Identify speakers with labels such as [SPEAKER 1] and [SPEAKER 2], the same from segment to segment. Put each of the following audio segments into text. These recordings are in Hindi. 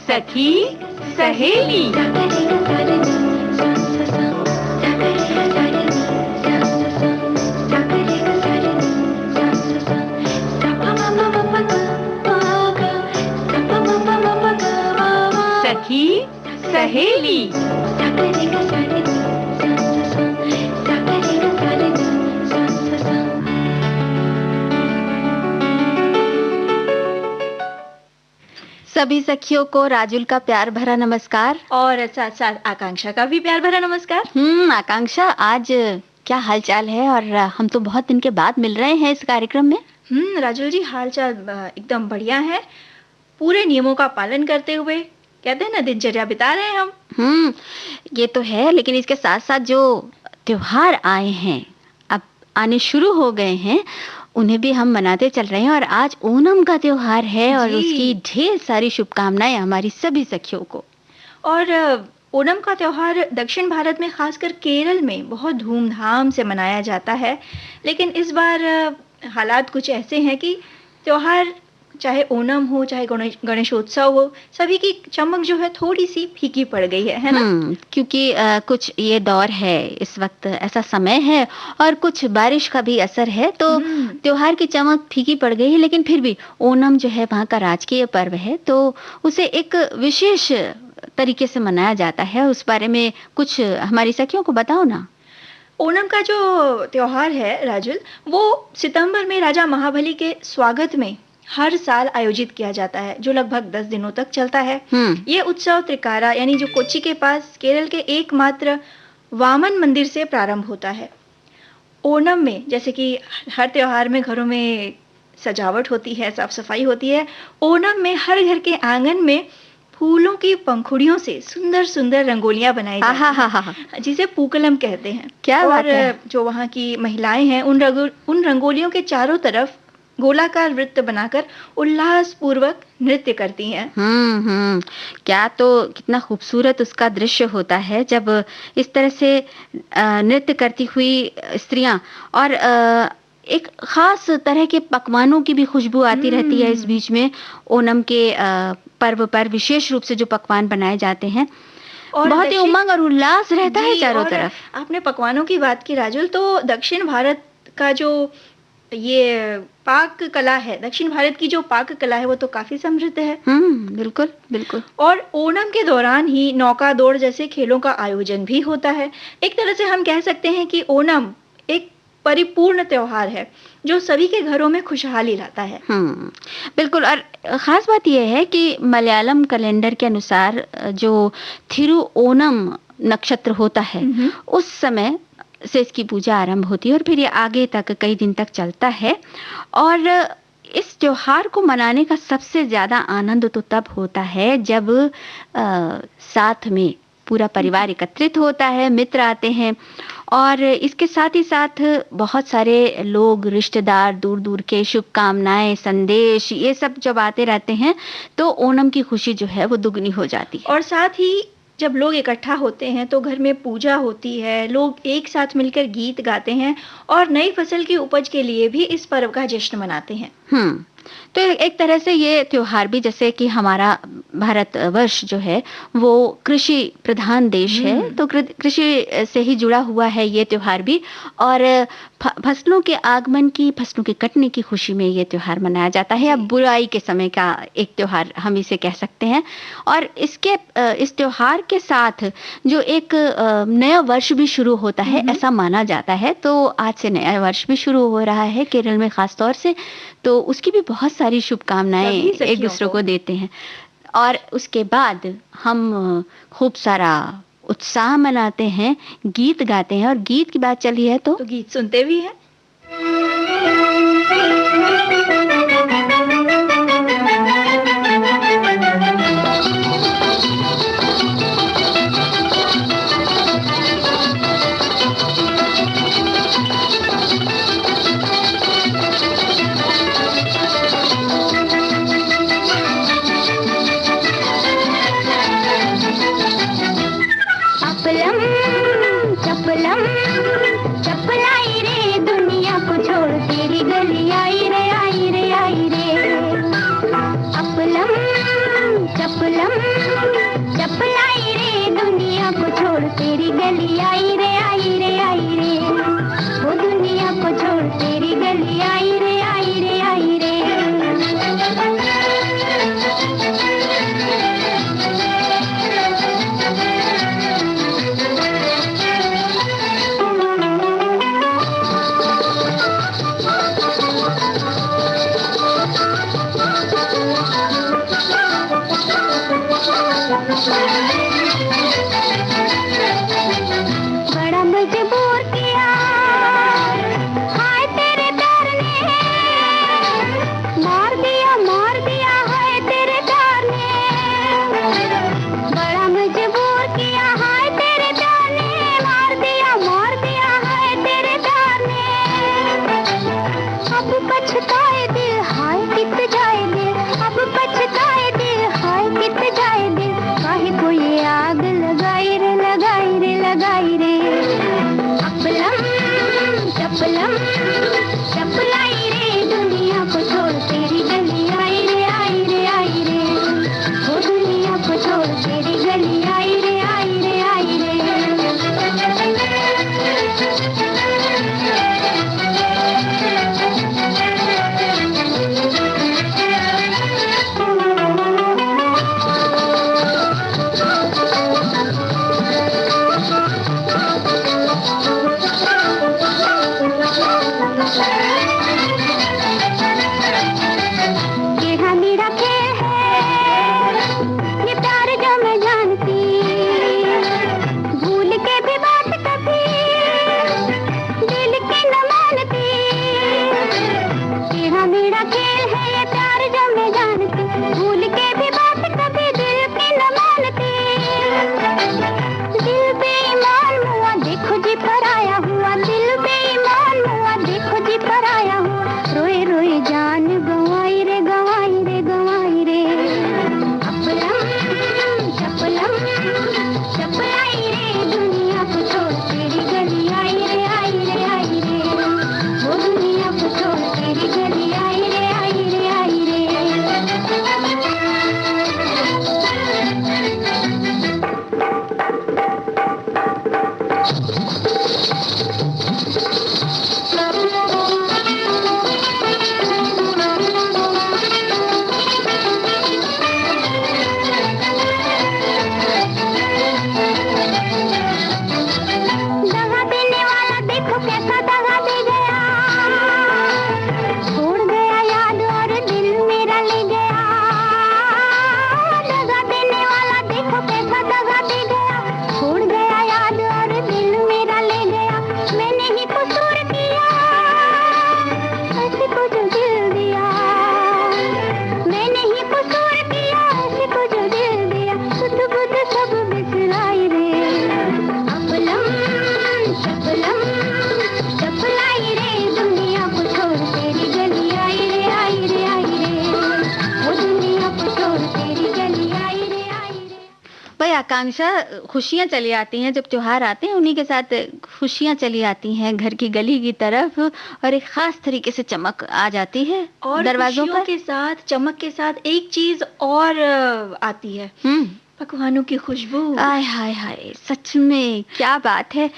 [SPEAKER 1] सखी सहेली। सखी सहेली।
[SPEAKER 2] सभी सखियों को राजुल का प्यार भरा नमस्कार
[SPEAKER 1] और साथ साथ आकांक्षा का भी प्यार भरा नमस्कार।
[SPEAKER 2] आकांक्षा, आज क्या हालचाल है? और हम तो बहुत दिन के बाद मिल रहे हैं इस कार्यक्रम में।
[SPEAKER 1] राजुल जी, हालचाल एकदम बढ़िया है। पूरे नियमों का पालन करते हुए कहते हैं ना, दिनचर्या बिता रहे हैं हम।
[SPEAKER 2] ये तो है, लेकिन इसके साथ साथ जो त्योहार आए हैं, अब आने शुरू हो गए हैं, उन्हें भी हम मनाते चल रहे हैं। और आज ओणम का त्योहार है और उसकी ढेर सारी शुभकामनाएं हमारी सभी सखियों को।
[SPEAKER 1] और ओणम का त्योहार दक्षिण भारत में, खासकर केरल में बहुत धूमधाम से मनाया जाता है। लेकिन इस बार हालात कुछ ऐसे हैं कि त्योहार, चाहे ओणम हो चाहे गणेशोत्सव हो, सभी की चमक जो है थोड़ी सी फीकी पड़ गई है ना?
[SPEAKER 2] क्योंकि कुछ ये दौर है, इस वक्त ऐसा समय है और कुछ बारिश का भी असर है, तो त्योहार की चमक फीकी पड़ गई है। लेकिन फिर भी ओणम जो है वहाँ का राजकीय पर्व है, तो उसे एक विशेष तरीके से मनाया जाता है। उस बारे में कुछ हमारी सखियों को बताओ ना।
[SPEAKER 1] ओणम का जो त्योहार है राजुल, वो सितंबर में राजा महाबली के स्वागत में हर साल आयोजित किया जाता है, जो लगभग 10 दिनों तक चलता है। ये उत्सव त्रिकारा यानी जो कोच्चि के पास केरल के एकमात्र वामन मंदिर से प्रारंभ होता है। ओणम में, जैसे कि हर त्योहार में घरों में सजावट होती है, साफ सफाई होती है, ओणम में हर घर के आंगन में फूलों की पंखुड़ियों से सुंदर सुंदर रंगोलियां बनाई जाती हैं, जिसे पूकलम कहते हैं।
[SPEAKER 2] क्या बात है?
[SPEAKER 1] जो वहाँ की महिलाएं हैं, उन रंगोलियों के चारों तरफ गोलाकार वृत्त बनाकर उल्लास पूर्वक नृत्य करती हैं।
[SPEAKER 2] क्या तो कितना खूबसूरत उसका दृश्य होता है जब इस तरह से नृत्य करती हुई स्त्रियां, और एक खास तरह के पकवानों की भी खुशबू आती रहती है इस बीच में। ओणम के पर्व पर विशेष रूप से जो पकवान बनाए जाते हैं, और बहुत ही उमंग और उल्लास रहता है चारों तरफ।
[SPEAKER 1] आपने पकवानों की बात की राजुल, तो दक्षिण भारत का जो ये पाक कला है, दक्षिण भारत की जो पाक कला है, वो तो काफी समृद्ध है।
[SPEAKER 2] बिल्कुल बिल्कुल।
[SPEAKER 1] और ओणम के दौरान ही नौका दौड़ जैसे खेलों का आयोजन भी होता है। एक तरह से हम कह सकते हैं कि ओणम एक परिपूर्ण त्योहार है जो सभी के घरों में खुशहाली लाता है।
[SPEAKER 2] बिल्कुल। और खास बात यह है कि मलयालम कैलेंडर के अनुसार जो थिरुओणम नक्षत्र होता है, उस समय से इसकी पूजा आरंभ होती है और फिर ये आगे तक कई दिन तक चलता है। और इस त्योहार को मनाने का सबसे ज्यादा आनंद तो तब होता है जब साथ में पूरा परिवार एकत्रित होता है, मित्र आते हैं, और इसके साथ ही साथ बहुत सारे लोग, रिश्तेदार, दूर दूर के शुभकामनाएं, संदेश, ये सब जब आते रहते हैं तो ओणम की खुशी जो है वो दुगनी हो जाती है।
[SPEAKER 1] और साथ ही जब लोग इकट्ठा होते हैं तो घर में पूजा होती है, लोग एक साथ मिलकर गीत गाते हैं और नई फसल की उपज के लिए भी इस पर्व का जश्न मनाते हैं।
[SPEAKER 2] तो एक तरह से ये त्योहार भी, जैसे कि हमारा भारतवर्ष जो है वो कृषि प्रधान देश है, तो कृषि से ही जुड़ा हुआ है ये त्योहार भी। और फसलों के आगमन की, फसलों के कटने की खुशी में ये त्योहार मनाया जाता है। अब बुराई के समय का एक त्योहार हम इसे कह सकते हैं। और इस त्योहार के साथ जो एक नया वर्ष भी शुरू होता है, ऐसा माना जाता है। तो आज से नया वर्ष भी शुरू हो रहा है केरल में खास तौर से, तो उसकी भी बहुत सारी शुभकामनाएं एक दूसरे को देते हैं। और उसके बाद हम खूब सारा उत्साह मनाते हैं, गीत गाते हैं। और गीत की बात चली है तो
[SPEAKER 1] गीत सुनते भी हैं।
[SPEAKER 3] चपलाई रे दुनिया को छोड़, तेरी गली आई रे, आई रे, आई रे। अपलम चपलम गली आई रे आई रे आई रे, वो दुनिया को छोड़ तेरी गली आई रे आई रे आई रे। बड़ा मजबूर किया हाय तेरे प्यार ने, मार दिया हाय तेरे प्यार ने। बड़ा मजबूर किया हाय तेरे प्यार ने, मार दिया हाय तेरे प्यार ने। अब पछताए दिल हाय कित जाए दिल, अब पछताए दिल हाय कित जाए दिल। काहे को ये आग लगाई रे लगाई रे लगाई रे। अपलम चपलम चपलाई रे, दुनिया को छोड़ तेरी गली आई रे आई रे आई रे, वो दुनिया को छोड़ तेरी गली आई रे आई रे आई रे। ये मेरा खेल है, ये प्यार जो मैं जानती, भूल के भी बात कभी दिल की न मानती। ये मेरा खेल है, ये प्यार जो मैं जानती, भूल के भी बात कभी दिल की न मानती। दिल बेईमान हुआ देखो जी पराया हुआ, दिल बेईमान हुआ देखो जी पराया हुआ। रोए रोए जान गंवाई रे गंवाई रे गंवाई रे। अपलम चपलम चपलाई रे, दुनिया को छोड़ तेरी गली आई रे आई रे आई रे, वो दुनिया को छोड़ तेरी गली आई रे आई रे आई रे। दगा देने वाला देखो कैसा दगा दे गया, छोड़ गया याद और दिल मेरा ले गया। दगा देने वाला देखो कैसा दगा दे गया, छोड़ गया याद और दिल मेरा ले गया। मैंने ही कसूर किया ऐसे को जो दिल दिया, मैंने ही कसूर किया ऐसे को जो दिल दिया। सुध बुध सब बिसराई रे। अपलम चपलम चपलाई रे, दुनिया को छोड़ तेरी गली आई रे आई रे आई रे, वो दुनिया को छोड़ तेरी गली आई रे आई रे।
[SPEAKER 2] भाई आकांक्षा, खुशियां चली आती हैं जब त्योहार आते हैं, उन्हीं के साथ खुशियां चली आती हैं घर की गली की तरफ, और एक खास तरीके से चमक आ जाती है
[SPEAKER 1] और
[SPEAKER 2] दरवाजों
[SPEAKER 1] खुशियों
[SPEAKER 2] पर।
[SPEAKER 1] के साथ, चमक के साथ एक चीज और आती है, पकवानों की खुशबू।
[SPEAKER 2] आय हाय हाय, सच में क्या बात है।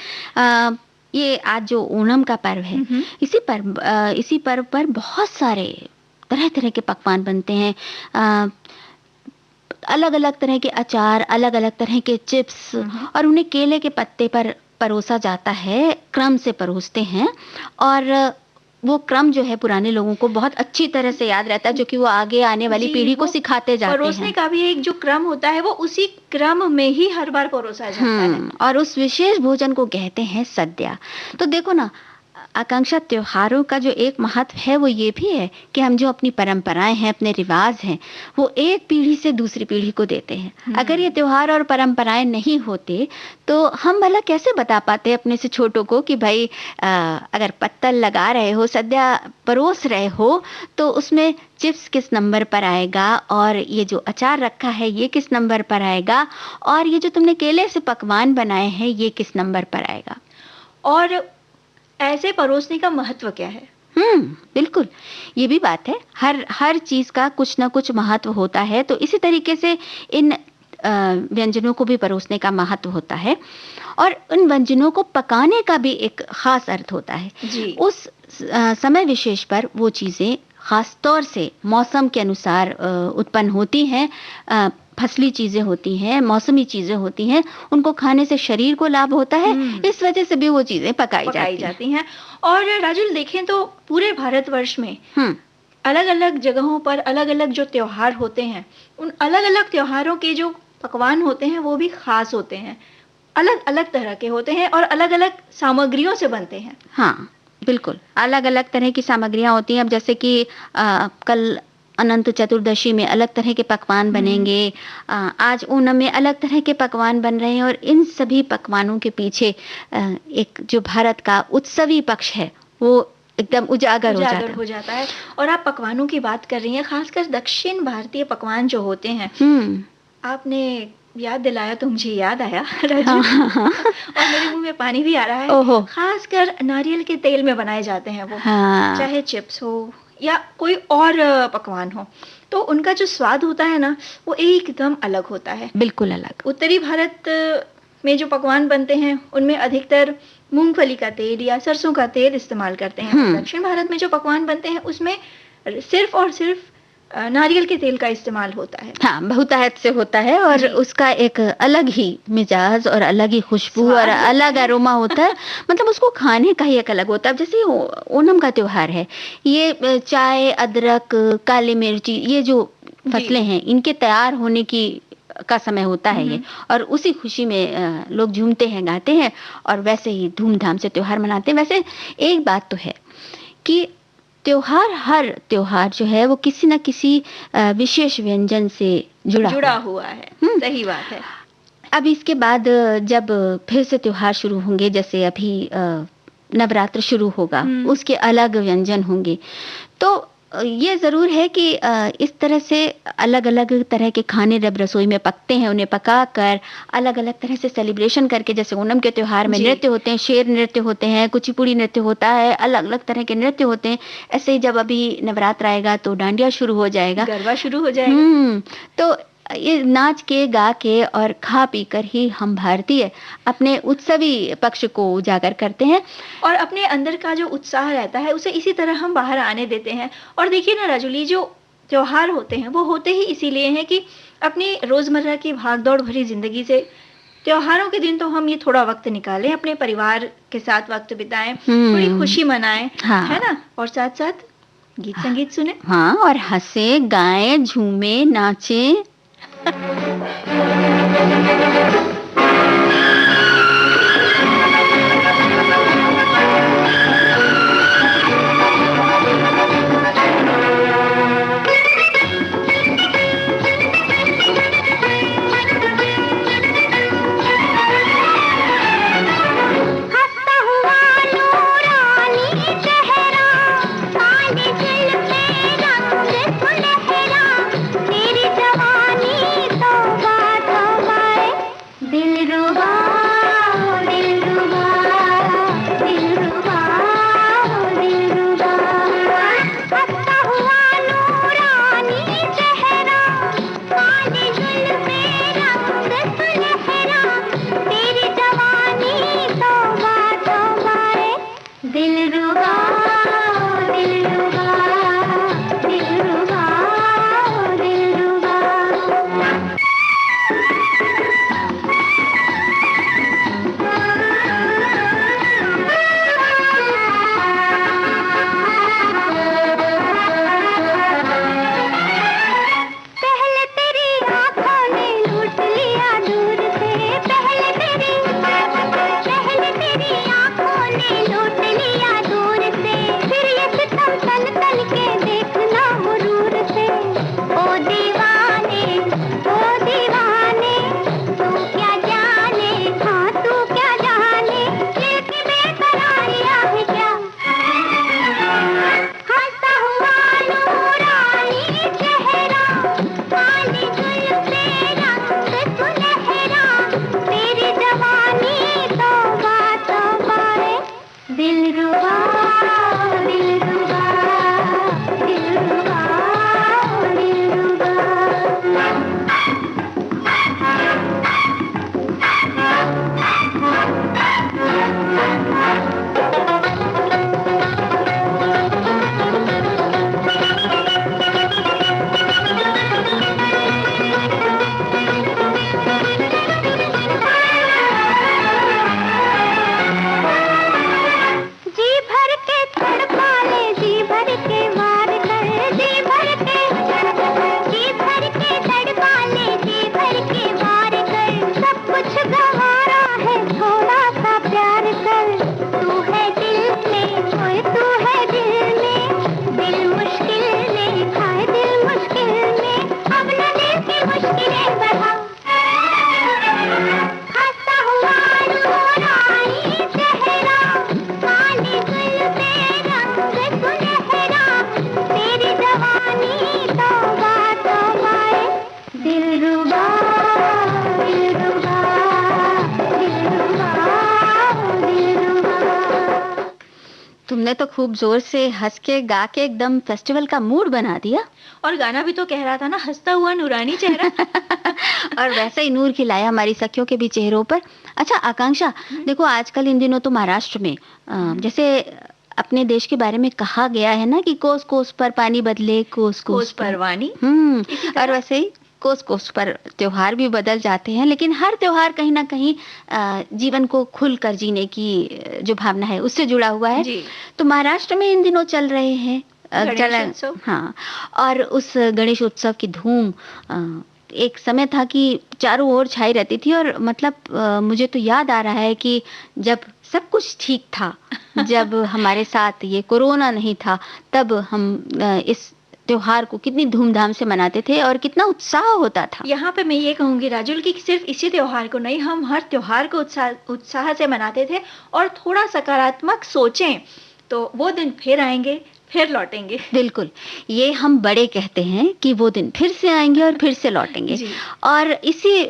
[SPEAKER 2] ये आज जो ओणम का पर्व है, इसी पर्व पर बहुत सारे तरह तरह के पकवान बनते हैं। अलग अलग तरह के अचार, अलग अलग तरह के चिप्स, और उन्हें केले के पत्ते पर परोसा जाता है, क्रम से परोसते हैं। और वो क्रम जो है पुराने लोगों को बहुत अच्छी तरह से याद रहता है, जो कि वो आगे आने वाली पीढ़ी को सिखाते जाते हैं।
[SPEAKER 1] परोसने का भी एक जो क्रम होता है, वो उसी क्रम में ही हर बार परोसा जाता है।
[SPEAKER 2] और उस विशेष भोजन को कहते हैं सद्या। तो देखो ना आकांक्षा, त्योहारों का जो एक महत्व है वो ये भी है कि हम जो अपनी परंपराएं हैं, अपने रिवाज हैं, वो एक पीढ़ी से दूसरी पीढ़ी को देते हैं। अगर ये त्योहार और परंपराएं नहीं होते तो हम भला कैसे बता पाते अपने से छोटों को कि भाई अगर पत्तल लगा रहे हो, सद्या परोस रहे हो, तो उसमें चिप्स किस नंबर पर आएगा, और ये जो अचार रखा है ये किस नंबर पर आएगा, और ये जो तुमने केले से पकवान बनाए हैं ये किस नंबर पर आएगा।
[SPEAKER 1] और ऐसे परोसने का महत्व क्या है?
[SPEAKER 2] बिल्कुल, ये भी बात है। हर चीज का कुछ ना कुछ महत्व होता है। तो इसी तरीके से इन व्यंजनों को भी परोसने का महत्व होता है और उन व्यंजनों को पकाने का भी एक खास अर्थ होता है
[SPEAKER 1] जी।
[SPEAKER 2] उस समय विशेष पर वो चीज़ें खास तौर से मौसम के अनुसार उत्पन्न होती हैं, फसली चीज़ें होती हैं, मौसमी चीज़ें होती हैं, उनको खाने से शरीर को लाभ होता है, इस वजह से भी वो चीज़ें पकाई जाती हैं।
[SPEAKER 1] और राजुल देखें तो पूरे भारतवर्ष में अलग अलग जगहों पर अलग अलग जो त्योहार होते हैं, उन अलग अलग त्योहारों के जो पकवान होते हैं वो भी खास होते हैं, अलग अलग तरह के होते हैं और अलग अलग सामग्रियों से बनते हैं।
[SPEAKER 2] हाँ बिल्कुल, अलग अलग तरह की सामग्रियां होती हैं। अब जैसे कि कल अनंत चतुर्दशी में अलग तरह के पकवान बनेंगे, आज ओणम में अलग तरह के पकवान बन रहे हैं और इन सभी पकवानों के पीछे एक जो भारत का उत्सवी पक्ष है वो एकदम उजागर हो
[SPEAKER 1] जाता है। और आप पकवानों की बात कर रही हैं, खासकर दक्षिण भारतीय पकवान जो होते हैं, आपने याद दिलाया तो मुझे याद आया राजू। और मेरे मुंह में पानी भी आ रहा है। खासकर नारियल के तेल में बनाए जाते हैं वो, चाहे चिप्स हो या कोई और पकवान हो, तो उनका जो स्वाद होता है ना वो एकदम अलग होता है,
[SPEAKER 2] बिल्कुल अलग।
[SPEAKER 1] उत्तरी भारत में जो पकवान बनते हैं उनमें अधिकतर मूंगफली का तेल या सरसों का तेल इस्तेमाल करते हैं। दक्षिण भारत में जो पकवान बनते हैं उसमें सिर्फ और सिर्फ नारियल के तेल का इस्तेमाल होता है।
[SPEAKER 2] हाँ, बहुतायत से होता है और उसका एक अलग ही मिजाज और अलग ही खुशबू और अलग अरोमा होता है। मतलब उसको खाने का ही एक अलग होता है। जैसे ओणम का त्योहार है, ये चाय, अदरक, काली मिर्ची, ये जो फसलें हैं इनके तैयार होने की का समय होता है ये, और उसी खुशी में लोग झूमते हैं, गाते हैं और वैसे ही धूमधाम से त्योहार मनाते हैं। वैसे एक बात तो है कि हर त्योहार जो है वो किसी न किसी विशेष व्यंजन से जुड़ा
[SPEAKER 1] हुआ है। सही बात है।
[SPEAKER 2] अब इसके बाद जब फिर से त्योहार शुरू होंगे, जैसे अभी नवरात्र शुरू होगा, उसके अलग व्यंजन होंगे, तो ये जरूर है कि इस तरह से अलग अलग तरह के खाने जब रसोई में पकते हैं, उन्हें पकाकर अलग अलग तरह से सेलिब्रेशन करके, जैसे ओणम के त्योहार में नृत्य होते हैं, शेर नृत्य होते हैं, कुचिपुड़ी नृत्य होता है, अलग अलग तरह के नृत्य होते हैं। ऐसे ही जब अभी नवरात्र आएगा तो डांडिया शुरू हो जाएगा,
[SPEAKER 1] गरबा शुरू हो जाएगा।
[SPEAKER 2] तो ये नाच के, गा के और खा पी कर ही हम भारतीय अपने उत्सवी पक्ष को उजागर करते हैं
[SPEAKER 1] और अपने अंदर का जो उत्साह रहता है उसे इसी तरह हम बाहर आने देते हैं। और देखिए ना राजुली, जो त्योहार होते हैं वो होते ही इसीलिए हैं कि अपनी रोजमर्रा की भागदौड़ भरी जिंदगी से त्योहारों के दिन तो हम ये थोड़ा वक्त निकालें, अपने परिवार के साथ वक्त बिताएं, थोड़ी खुशी मनाएं, है ना, और साथ साथ गीत संगीत सुने,
[SPEAKER 2] हाँ, और हंसे, गाएं, झूमे, नाचे।
[SPEAKER 3] तो
[SPEAKER 2] तुमने तो खूब जोर से हंस के गा के एकदम फेस्टिवल का मूड बना दिया।
[SPEAKER 1] और गाना भी तो कह रहा था ना, हंसता हुआ नूरानी चेहरा।
[SPEAKER 2] और वैसे ही नूर खिलाया हमारी सखियों के भी चेहरों पर। अच्छा आकांक्षा, देखो आजकल इन दिनों तो महाराष्ट्र में जैसे अपने देश के बारे में कहा गया है ना कि कोस कोस पर पानी बदले, कोस कोस पर
[SPEAKER 1] परवानी।
[SPEAKER 2] और वैसे ही कोस कोस पर त्योहार भी बदल जाते हैं, लेकिन हर त्योहार कहीं ना कहीं जीवन को खुलकर जीने की जो भावना है उससे जुड़ा हुआ है
[SPEAKER 1] जी।
[SPEAKER 2] तो महाराष्ट्र में इन दिनों चल रहे हैं
[SPEAKER 1] गणेश उत्सव।
[SPEAKER 2] हाँ, और उस गणेश उत्सव की धूम एक समय था कि चारों ओर छाई रहती थी। और मतलब मुझे तो याद आ रहा है कि जब सब कुछ ठीक था, जब हमारे साथ ये कोरोना नहीं था, तब हम इस त्योहार को कितनी धूमधाम से मनाते थे और कितना उत्साह होता था।
[SPEAKER 1] यहाँ पे मैं ये कहूंगी राजुल कि सिर्फ इसी त्योहार को नहीं, हम हर त्योहार को उत्साह से मनाते थे। और थोड़ा सकारात्मक सोचें तो वो दिन फिर आएंगे, फिर लौटेंगे।
[SPEAKER 2] बिल्कुल, ये हम बड़े कहते हैं कि वो दिन फिर से आएंगे और फिर से लौटेंगे। और इसी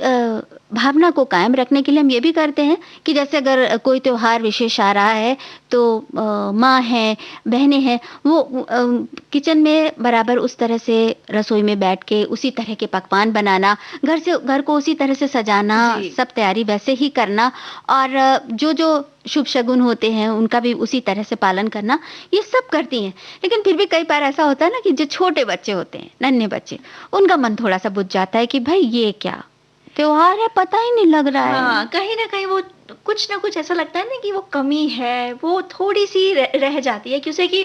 [SPEAKER 2] भावना को कायम रखने के लिए हम ये भी करते हैं कि जैसे अगर कोई त्योहार विशेष आ रहा है तो माँ हैं, बहनें हैं, वो किचन में बराबर उस तरह से रसोई में बैठ के उसी तरह के पकवान बनाना, घर को उसी तरह से सजाना, सब तैयारी वैसे ही करना, और जो शुभ शगुन होते हैं उनका भी उसी तरह से पालन करना, ये सब करती हैं। लेकिन फिर भी कई बार ऐसा होता है ना कि जो छोटे बच्चे होते हैं, नन्हे बच्चे, उनका मन थोड़ा सा बुझ जाता है कि भाई ये क्या त्योहार है, पता ही नहीं लग रहा है।
[SPEAKER 1] हाँ, कहीं ना कहीं वो कुछ ना कुछ ऐसा लगता है ना कि वो कमी है, वो थोड़ी सी रह जाती है। क्योंकि कि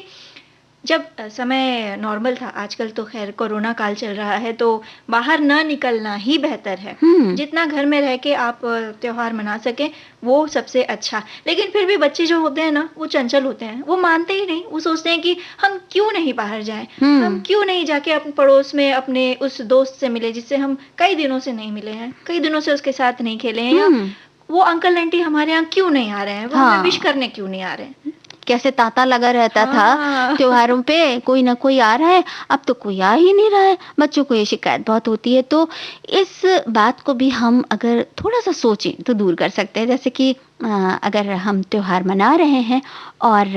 [SPEAKER 1] जब समय नॉर्मल था, आजकल तो खैर कोरोना काल चल रहा है, तो बाहर ना निकलना ही बेहतर है। जितना घर में रह के आप त्योहार मना सकें वो सबसे अच्छा। लेकिन फिर भी बच्चे जो होते हैं ना, वो चंचल होते हैं, वो मानते ही नहीं। वो सोचते हैं कि हम क्यों नहीं बाहर जाएं, हम क्यों नहीं जाके अपने पड़ोस में अपने उस दोस्त से मिले जिससे हम कई दिनों से नहीं मिले हैं, कई दिनों से उसके साथ नहीं खेले हैं, या वो अंकल आंटी हमारे यहाँ क्यों नहीं आ रहे हैं, वो हमें विश करने क्यों नहीं आ रहे हैं।
[SPEAKER 2] कैसे तांता लगा रहता था त्योहारों पे, कोई ना कोई आ रहा है, अब तो कोई आ ही नहीं रहा है। बच्चों को ये शिकायत बहुत होती है। तो इस बात को भी हम अगर थोड़ा सा सोचें तो दूर कर सकते हैं। जैसे कि अगर हम त्योहार मना रहे हैं और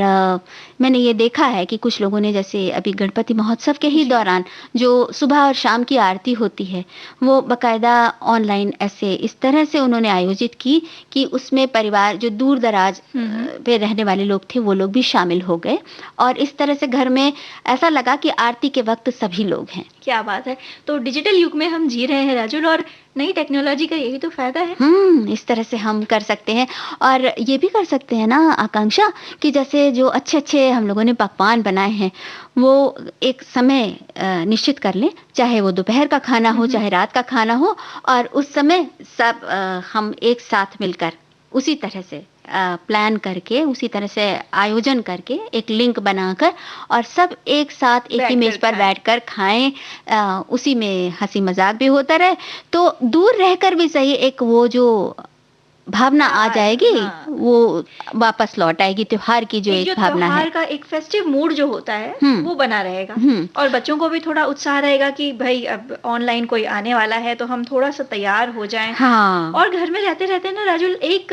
[SPEAKER 2] मैंने ये देखा है कि कुछ लोगों ने, जैसे अभी गणपति महोत्सव के ही दौरान जो सुबह और शाम की आरती होती है, वो बकायदा ऑनलाइन ऐसे इस तरह से उन्होंने आयोजित की कि उसमें परिवार, जो दूर दराज पे रहने वाले लोग थे, वो लोग भी शामिल हो गए। और इस तरह से घर में ऐसा लगा कि आरती के वक्त सभी लोग हैं।
[SPEAKER 1] क्या बात है। तो डिजिटल युग में हम जी रहे हैं राजुल, और नई टेक्नोलॉजी का यही तो फायदा है।
[SPEAKER 2] इस तरह से हम कर सकते हैं। और ये भी कर सकते हैं ना आकांक्षा कि जैसे जो अच्छे अच्छे हम लोगों ने पकवान बनाए हैं, वो एक समय निश्चित कर लें, चाहे वो दोपहर का खाना हो, चाहे रात का खाना हो, और उस समय सब हम एक साथ मिलकर उसी तरह से प्लान करके, उसी तरह से आयोजन करके, एक लिंक बनाकर, और सब एक साथ एक ही मेज पर बैठकर खाएं। उसी में हंसी मजाक भी होता रहे, तो दूर रहकर भी सही एक वो जो भावना आ जाएगी, वो वापस लौट आएगी। त्योहार की जो एक भावना है,
[SPEAKER 1] त्योहार का एक फेस्टिव मूड जो होता है वो बना रहेगा। और बच्चों को भी थोड़ा उत्साह रहेगा कि भाई अब ऑनलाइन कोई आने वाला है तो हम थोड़ा सा तैयार हो जाएं। और घर में रहते रहते ना राजुल, एक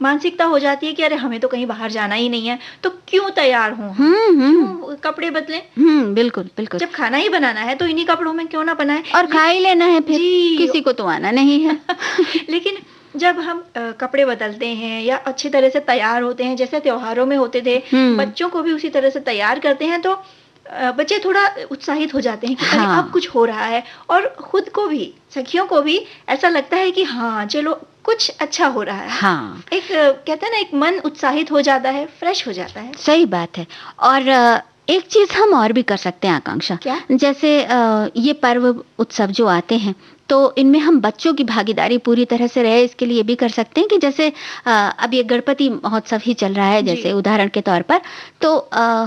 [SPEAKER 1] मानसिकता हो जाती है कि अरे हमें तो कहीं बाहर जाना ही नहीं है, तो क्यों तैयार हूँ, क्यों कपड़े बदलें।
[SPEAKER 2] बिल्कुल बिल्कुल,
[SPEAKER 1] जब खाना ही बनाना है तो इन्हीं कपड़ों में क्यों ना बनाए,
[SPEAKER 2] और खा ही लेना है फिर, किसी को तो आना नहीं है।
[SPEAKER 1] लेकिन जब हम कपड़े बदलते हैं या अच्छी तरह से तैयार होते हैं, जैसे त्योहारों में होते थे, बच्चों को भी उसी तरह से तैयार करते हैं, तो बच्चे थोड़ा उत्साहित हो जाते हैं कि अब कुछ हो रहा है। और खुद को भी, सखियों को भी ऐसा लगता है कि हाँ चलो कुछ अच्छा हो रहा है। एक कहते हैं ना, एक मन उत्साहित हो जाता है, फ्रेश हो जाता है।
[SPEAKER 2] सही बात है। और एक चीज हम और भी कर सकते हैं आकांक्षा,
[SPEAKER 1] क्या?
[SPEAKER 2] जैसे ये पर्व उत्सव जो आते हैं, तो इनमें हम बच्चों की भागीदारी पूरी तरह से रहे, इसके लिए भी कर सकते हैं कि जैसे अब ये गणपति महोत्सव ही चल रहा है, जैसे उदाहरण के तौर पर, तो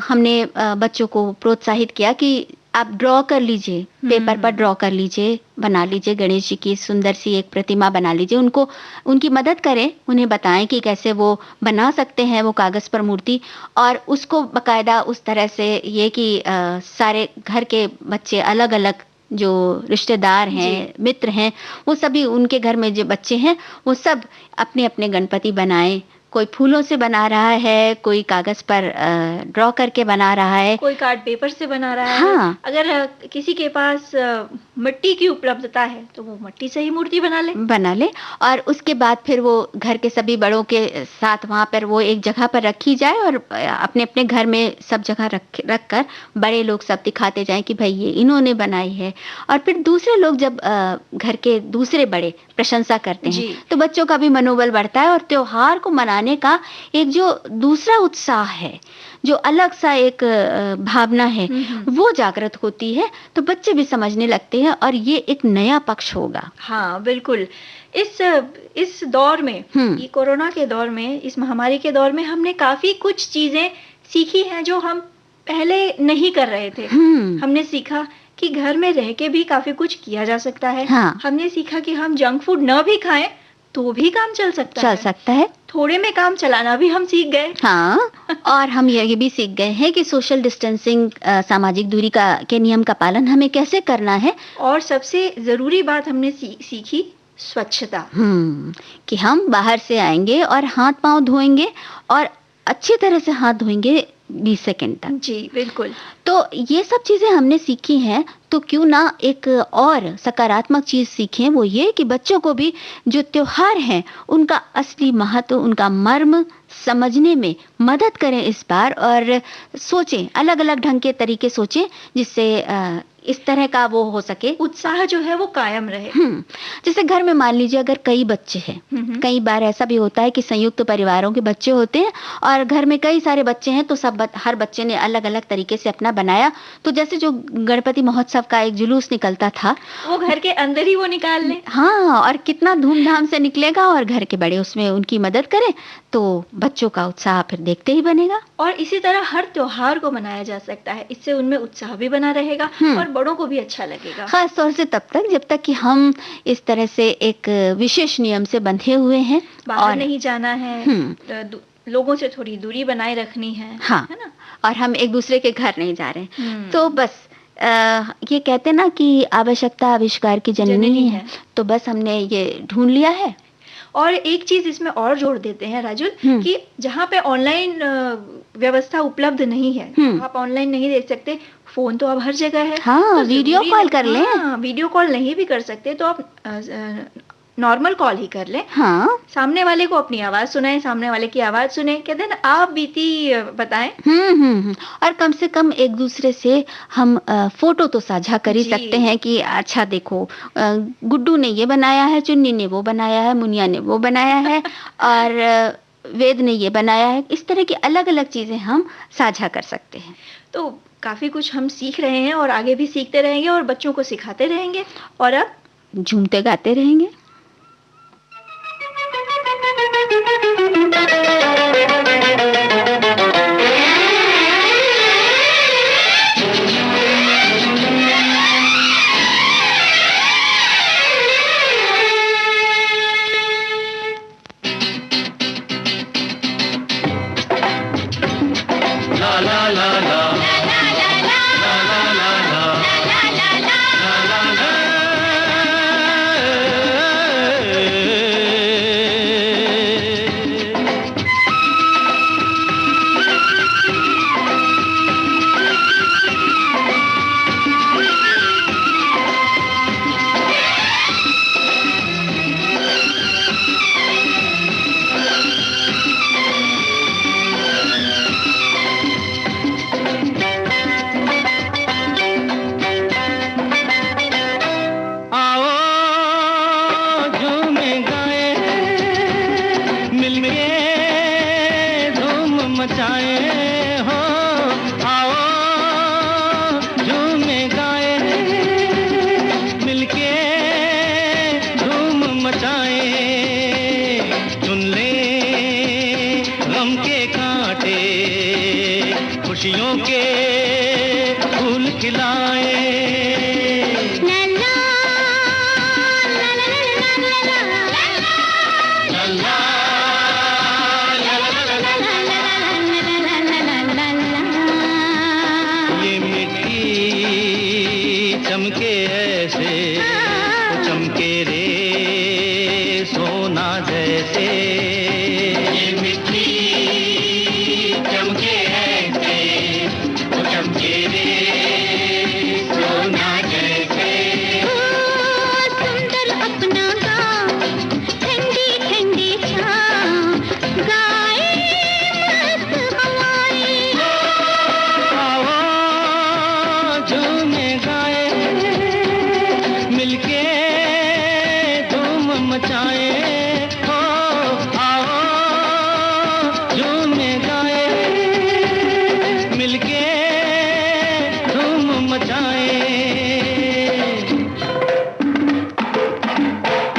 [SPEAKER 2] हमने बच्चों को प्रोत्साहित किया कि आप ड्रॉ कर लीजिए, पेपर पर ड्रॉ कर लीजिए, बना लीजिए गणेश जी की सुंदर सी एक प्रतिमा बना लीजिए। उनको उनकी मदद करें, उन्हें बताएं कि कैसे वो बना सकते हैं वो कागज पर मूर्ति, और उसको बकायदा उस तरह से ये कि सारे घर के बच्चे, अलग अलग जो रिश्तेदार हैं, मित्र हैं, वो सभी, उनके घर में जो बच्चे हैं, वो सब अपने अपने गणपति बनाएं, कोई फूलों से बना रहा है, कोई कागज पर ड्रॉ करके बना रहा है,
[SPEAKER 1] कोई कार्ड पेपर से बना रहा है।
[SPEAKER 2] हाँ।
[SPEAKER 1] अगर किसी के पास मिट्टी की उपलब्धता है तो वो मिट्टी से ही मूर्ति बना ले
[SPEAKER 2] और उसके बाद फिर वो घर के सभी बड़ों के साथ वहाँ पर वो एक जगह पर रखी जाए और अपने अपने घर में सब जगह रख कर बड़े लोग सब दिखाते जाएं कि भाई ये इन्होंने बनाई है। और फिर दूसरे लोग जब घर के दूसरे बड़े प्रशंसा करते हैं तो बच्चों का भी मनोबल बढ़ता है और त्योहार को मनाने का एक जो दूसरा उत्साह है, जो अलग सा एक भावना है, वो जागृत होती है। तो बच्चे भी समझने लगते हैं और ये एक नया पक्ष होगा।
[SPEAKER 1] हाँ बिल्कुल। इस दौर में, ये कोरोना के दौर में, इस महामारी के दौर में हमने काफी कुछ चीजें सीखी हैं जो हम पहले नहीं कर रहे थे। हमने सीखा कि घर में रह के भी काफी कुछ किया जा सकता है।
[SPEAKER 2] हाँ।
[SPEAKER 1] हमने सीखा कि हम जंक फूड न भी खाएं तो भी काम चल सकता है। थोड़े में काम चलाना भी हम सीख गए।
[SPEAKER 2] हाँ। और हम ये भी सीख गए हैं कि सोशल डिस्टेंसिंग, सामाजिक दूरी के नियम का पालन हमें कैसे करना है।
[SPEAKER 1] और सबसे जरूरी बात हमने सीखी स्वच्छता।
[SPEAKER 2] कि हम बाहर से आएंगे और हाथ पांव धोएंगे और अच्छी तरह से हाथ धोएंगे 20 सेकंड तक।
[SPEAKER 1] जी बिल्कुल।
[SPEAKER 2] तो ये सब चीजें हमने सीखी हैं, तो क्यों ना एक और सकारात्मक चीज सीखें, वो ये कि बच्चों को भी जो त्योहार हैं उनका असली महत्व, उनका मर्म समझने में मदद करें इस बार। और सोचें, अलग अलग ढंग के तरीके सोचें जिससे इस तरह का वो हो सके,
[SPEAKER 1] उत्साह जो है वो कायम रहे।
[SPEAKER 2] जैसे घर में मान लीजिए अगर कई बच्चे हैं, कई बार ऐसा भी होता है कि संयुक्त परिवारों के बच्चे होते हैं और घर में कई सारे बच्चे हैं, तो हर बच्चे ने अलग अलग तरीके से अपना बनाया। तो जैसे जो गणपति महोत्सव का एक जुलूस निकलता था,
[SPEAKER 1] वो घर के अंदर ही वो निकाल लें।
[SPEAKER 2] हाँ, और कितना धूमधाम से निकलेगा और घर के बड़े उसमें उनकी मदद करें तो बच्चों का उत्साह फिर देखते ही बनेगा।
[SPEAKER 1] और इसी तरह हर त्योहार को मनाया जा सकता है, इससे उनमें उत्साह भी बना रहेगा और बड़ों को भी अच्छा लगेगा।
[SPEAKER 2] खास तौर से तब तक जब तक कि हम इस तरह से एक विशेष नियम से बंधे हुए हैं,
[SPEAKER 1] बाहर नहीं जाना है, लोगों से थोड़ी दूरी बनाए रखनी है।
[SPEAKER 2] हाँ, है ना, और हम एक दूसरे के घर नहीं जा रहे। तो बस ये कहते ना कि आवश्यकता आविष्कार की जननी है, तो बस हमने ये ढूंढ लिया है।
[SPEAKER 1] और एक चीज इसमें और जोड़ देते हैं राजुल, कि जहाँ पे ऑनलाइन व्यवस्था उपलब्ध नहीं है, आप ऑनलाइन नहीं देख सकते, फोन तो अब हर जगह है।
[SPEAKER 2] हाँ,
[SPEAKER 1] तो
[SPEAKER 2] वीडियो कॉल कर लें।
[SPEAKER 1] हाँ, वीडियो कॉल नहीं भी कर सकते तो आप नॉर्मल कॉल ही कर लें।
[SPEAKER 2] हाँ,
[SPEAKER 1] सामने वाले को अपनी आवाज सुनाएं, सामने वाले की आवाज सुने, कहते हैं ना, आप बीती बताएं।
[SPEAKER 2] और कम से कम एक दूसरे से हम फोटो तो साझा कर ही सकते हैं कि अच्छा देखो, गुड्डू ने ये बनाया है, चुन्नी ने वो बनाया है, मुनिया ने वो बनाया है और वेद ने ये बनाया है। इस तरह की अलग अलग चीजें हम साझा कर सकते हैं।
[SPEAKER 1] तो काफी कुछ हम सीख रहे हैं और आगे भी सीखते रहेंगे और बच्चों को सिखाते रहेंगे और अब
[SPEAKER 2] झूमते गाते रहेंगे।
[SPEAKER 4] खुशियों के फूल खिलाए। ये मिट्टी चमके ऐसे, चमके रे सोना जैसे। ये मिट्टी मचाए हो, आओ झूमे गाए, मिलके धूम मचाए।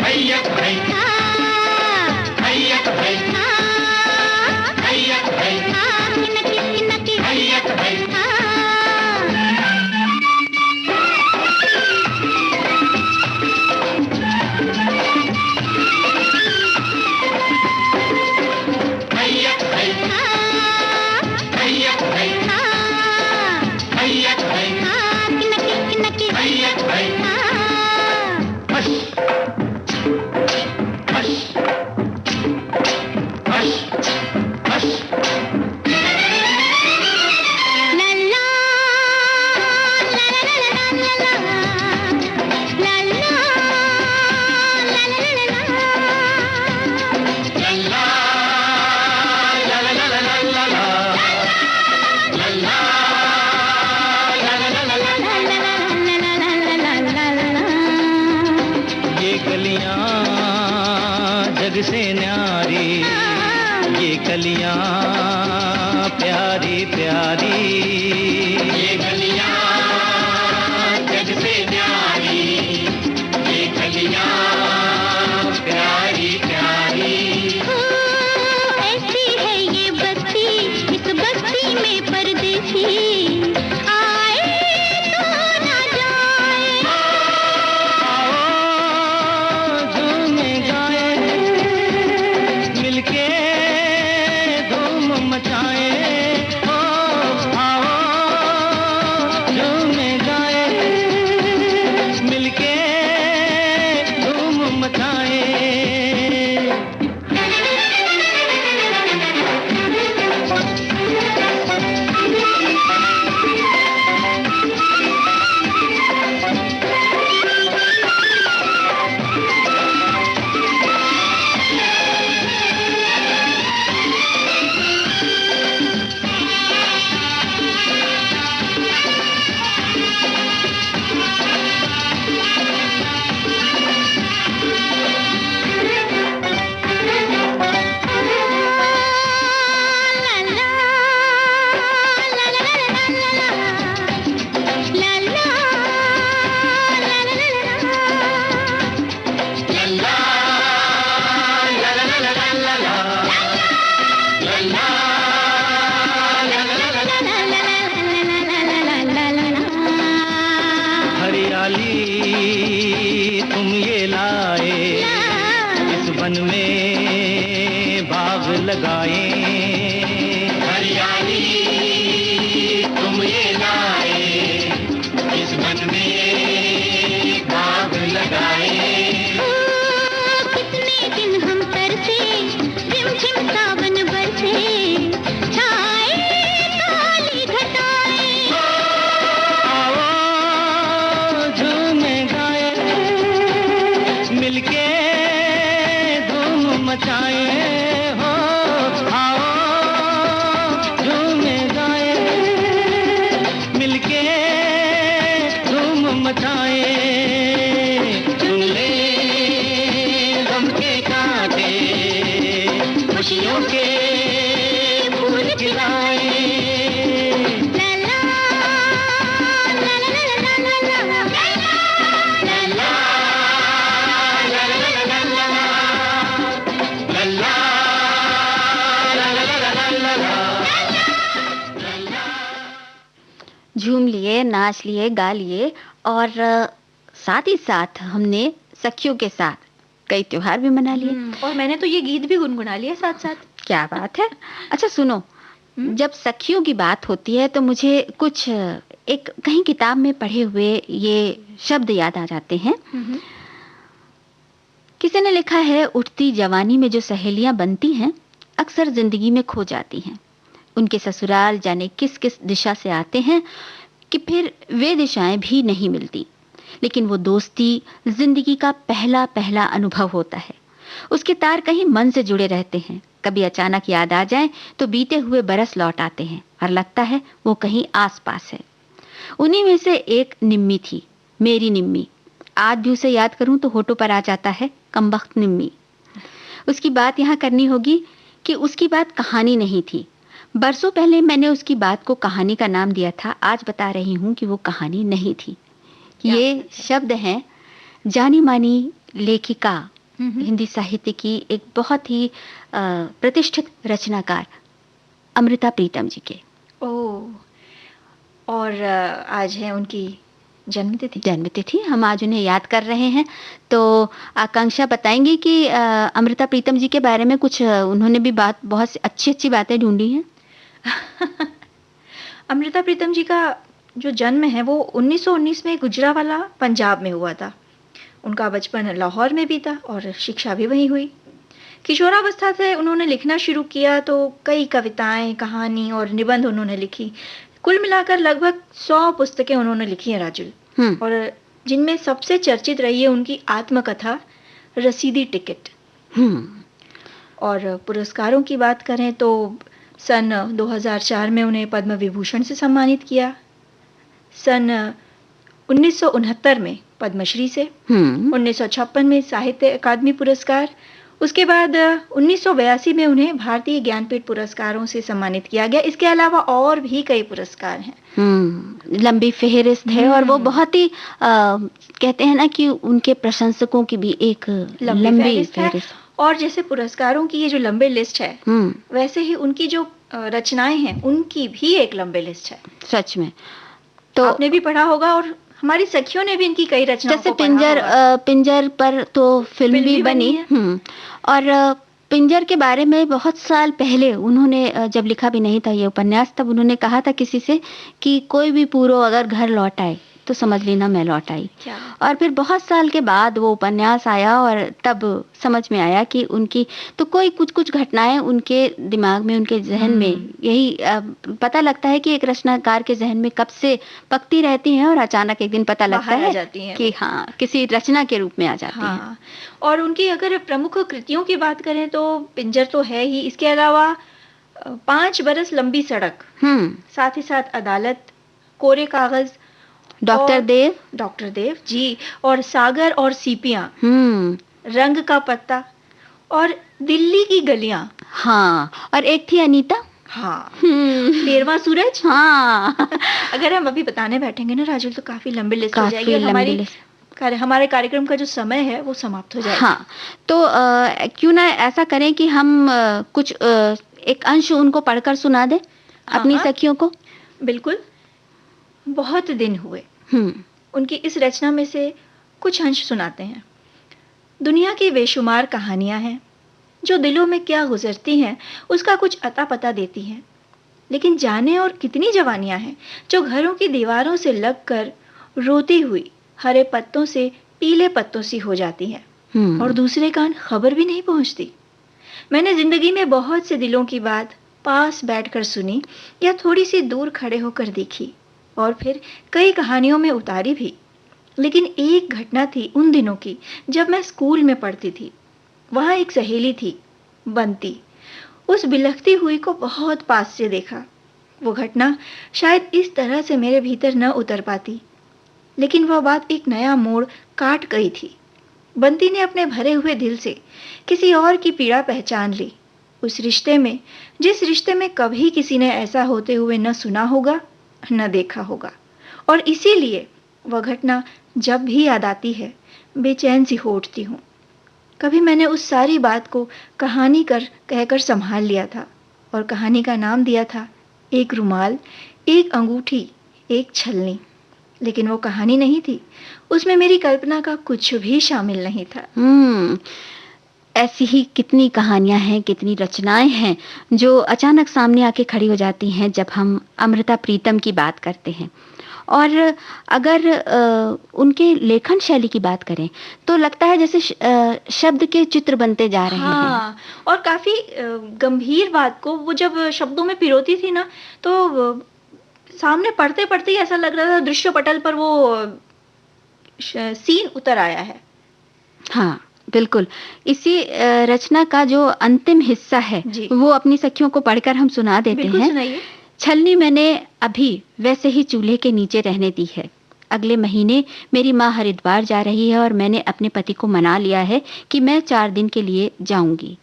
[SPEAKER 4] भैया भाई, भैया भाई, भैया भाई, भैया भाई। जग से न्यारी ये गलियां प्यारी प्यारी, ये गलियां जग से न्यारी, ये गलियां प्यारी प्यारी।
[SPEAKER 3] ऐसी है ये बस्ती, इस बस्ती में परदेसी आए तो ना जाए।
[SPEAKER 4] आओ झूमे गाए, मिलके धूम मचाए हो, आओ झूमे गाए, मिलके धूम मचाए। हरियाली तुम ये लाए, इस वन में बाग लगाए। हरियाली तुम ये लाए, इस वन में बाग लगाए।
[SPEAKER 3] कितने दिन हम तरसे, झिमझिम सावन बरसे, छाए काली घटाएं।
[SPEAKER 4] आओ झूमे गाए, मिलके धूम मचाए हो, आओ झूमे गाए, मिलके धूम मचाए। सुन ले गम के कांटे, खुशियों के फूल खिलाए।
[SPEAKER 3] ला ला ला ला ला ला ला ला ला
[SPEAKER 2] झूम लिए, नाच लिए, गा लिए और साथ ही साथ हमने सखियों के साथ कई त्योहार भी मना लिए।
[SPEAKER 1] और मैंने तो ये गीत भी गुनगुना लिया साथ साथ।
[SPEAKER 2] क्या बात है। अच्छा सुनो, जब सखियों की बात होती है तो मुझे कुछ एक कहीं किताब में पढ़े हुए ये शब्द याद आ जाते हैं। किसी ने लिखा है, उठती जवानी में जो सहेलियां बनती हैं अक्सर जिंदगी में खो जाती हैं। उनके ससुराल जाने किस किस दिशा से आते हैं कि फिर वे दिशाएं भी नहीं मिलती, लेकिन वो दोस्ती जिंदगी का पहला पहला अनुभव होता है। उसके तार कहीं मन से जुड़े रहते हैं। कभी अचानक याद आ जाए तो बीते हुए बरस लौट आते हैं और लगता है वो कहीं आसपास है। उन्हीं में से एक निम्मी थी, मेरी निम्मी। आज भी उसे याद करूं तो होठों पर आ जाता है, कमबख्त निम्मी। उसकी बात यहाँ करनी होगी कि उसकी बात कहानी नहीं थी। बरसों पहले मैंने उसकी बात को कहानी का नाम दिया था, आज बता रही हूँ कि वो कहानी नहीं थी। ये शब्द हैं जानी मानी लेखिका, हिंदी साहित्य की एक बहुत ही प्रतिष्ठित रचनाकार अमृता प्रीतम जी के।
[SPEAKER 1] और आज है उनकी
[SPEAKER 2] जन्मतिथि हम आज उन्हें याद कर रहे हैं। तो आकांक्षा बताएंगी कि अमृता प्रीतम जी के बारे में कुछ उन्होंने भी बहुत अच्छी बातें ढूंढी हैं।
[SPEAKER 1] अमृता प्रीतम जी का जो जन्म है वो 1919 में गुजरावाला पंजाब में हुआ था। उनका बचपन लाहौर में बीता और शिक्षा भी वहीं हुई। किशोरावस्था से उन्होंने लिखना शुरू किया तो कई कविताएं, कहानी और निबंध उन्होंने लिखी। कुल मिलाकर लगभग 100 पुस्तकें उन्होंने लिखी हैं राजुल, और जिनमें सबसे चर्चित रही है उनकी आत्मकथा रसीदी टिकट। और पुरस्कारों की बात करें तो सन 2004 में उन्हें पद्म विभूषण से सम्मानित किया, सन 1969 में पद्मश्री से, 1956 में साहित्य अकादमी पुरस्कार, उसके बाद 1982 में उन्हें भारतीय ज्ञानपीठ पुरस्कारों से सम्मानित किया गया। इसके अलावा और भी कई पुरस्कार हैं।
[SPEAKER 2] लंबी फेहरिस्त है और वो बहुत ही कहते हैं ना कि उनके प्रशंसकों की भी एक लंबी फेहरिस्त।
[SPEAKER 1] और जैसे पुरस्कारों की ये जो लंबी लिस्ट है, वैसे ही उनकी जो रचनाएं हैं उनकी भी एक लंबी लिस्ट है।
[SPEAKER 2] सच में।
[SPEAKER 1] तो आपने भी पढ़ा होगा और हमारी सखियों ने भी इनकी कई रचनाओं
[SPEAKER 2] को पढ़ा होगा। जैसे पिंजर पर तो फिल्म भी बनी और पिंजर के बारे में बहुत साल पहले उन्होंने जब लिखा भी नहीं था ये उपन्यास, तब उन्होंने कहा था किसी से कि कोई भी पूरो अगर घर लौट आए तो समझ लेना मैं लौट आई। और फिर बहुत साल के बाद वो उपन्यास आया और तब समझ में आया कि उनकी तो कोई कुछ घटनाएं उनके दिमाग में, उनके जहन में, यही पता लगता है कि एक रचनाकार के जहन में कब से पकती रहती हैं और अचानक एक दिन पता लगता है कि हाँ किसी रचना के रूप में आ जाती हैं।
[SPEAKER 1] और उनकी अगर प्रमुख कृतियों की बात करें तो पिंजर तो है ही, इसके अलावा 5 बरस लंबी सड़क, साथ ही साथ अदालत, कोरे कागज,
[SPEAKER 2] डॉक्टर
[SPEAKER 1] देव जी, और सागर और सीपियां, रंग का पत्ता और दिल्ली की गलियां।
[SPEAKER 2] हाँ, और एक थी अनीता।
[SPEAKER 1] हाँ, 13वां सूरज।
[SPEAKER 2] हाँ।
[SPEAKER 1] अगर हम अभी बताने बैठेंगे ना राजुल तो काफी लंबी लिस्ट हो जाएगी। हमारे कार्यक्रम का जो समय है वो समाप्त हो जाएगा।
[SPEAKER 2] हाँ, तो क्यों ना ऐसा करें कि हम कुछ एक अंश उनको पढ़कर सुना दें अपनी सखियों को।
[SPEAKER 1] बिल्कुल। बहुत दिन हुए उनकी इस रचना में से कुछ अंश सुनाते हैं। दुनिया की बेशुमार कहानियां हैं जो दिलों में क्या गुजरती हैं उसका कुछ अता पता देती हैं, लेकिन जाने और कितनी जवानियां हैं जो घरों की दीवारों से लगकर रोती हुई हरे पत्तों से पीले पत्तों सी हो जाती हैं और दूसरे कान खबर भी नहीं पहुंचती। मैंने जिंदगी में बहुत से दिलों की बात पास बैठकर सुनी या थोड़ी सी दूर खड़े होकर देखी और फिर कई कहानियों में उतारी भी, लेकिन एक घटना थी उन दिनों की जब मैं स्कूल में पढ़ती थी। वहाँ एक सहेली थी, बंती। उस बिलखती हुई को बहुत पास से देखा। वो घटना शायद इस तरह से मेरे भीतर न उतर पाती, लेकिन वह बात एक नया मोड़ काट गई थी। बंती ने अपने भरे हुए दिल से किसी और की पीड़ा पहचान ली, उस रिश्ते में जिस रिश्ते में कभी किसी ने ऐसा होते हुए न सुना होगा न देखा होगा। और इसीलिए वह घटना जब भी याद आती है बेचैन सी हो उठती हूँ। कभी मैंने उस सारी बात को कहानी कहकर संभाल लिया था और कहानी का नाम दिया था एक रुमाल, एक अंगूठी, एक छलनी। लेकिन वो कहानी नहीं थी, उसमें मेरी कल्पना का कुछ भी शामिल नहीं था।
[SPEAKER 2] ऐसी ही कितनी कहानियां हैं, कितनी रचनाएं हैं जो अचानक सामने आके खड़ी हो जाती हैं जब हम अमृता प्रीतम की बात करते हैं। और अगर उनके लेखन शैली की बात करें तो लगता है जैसे शब्द के चित्र बनते जा रहे हैं।
[SPEAKER 1] और काफी गंभीर बात को वो जब शब्दों में पिरोती थी ना, तो सामने पढ़ते पढ़ते ही ऐसा लग रहा था दृश्य पटल पर वो सीन उतर आया है।
[SPEAKER 2] हाँ बिल्कुल। इसी रचना का जो अंतिम हिस्सा है वो अपनी सखियों को पढ़कर हम सुना देते हैं।
[SPEAKER 1] सुनाइए।
[SPEAKER 2] छलनी मैंने अभी वैसे ही चूल्हे के नीचे रहने दी है, अगले महीने मेरी माँ हरिद्वार जा रही है और मैंने अपने पति को मना लिया है कि मैं 4 दिन के लिए जाऊंगी।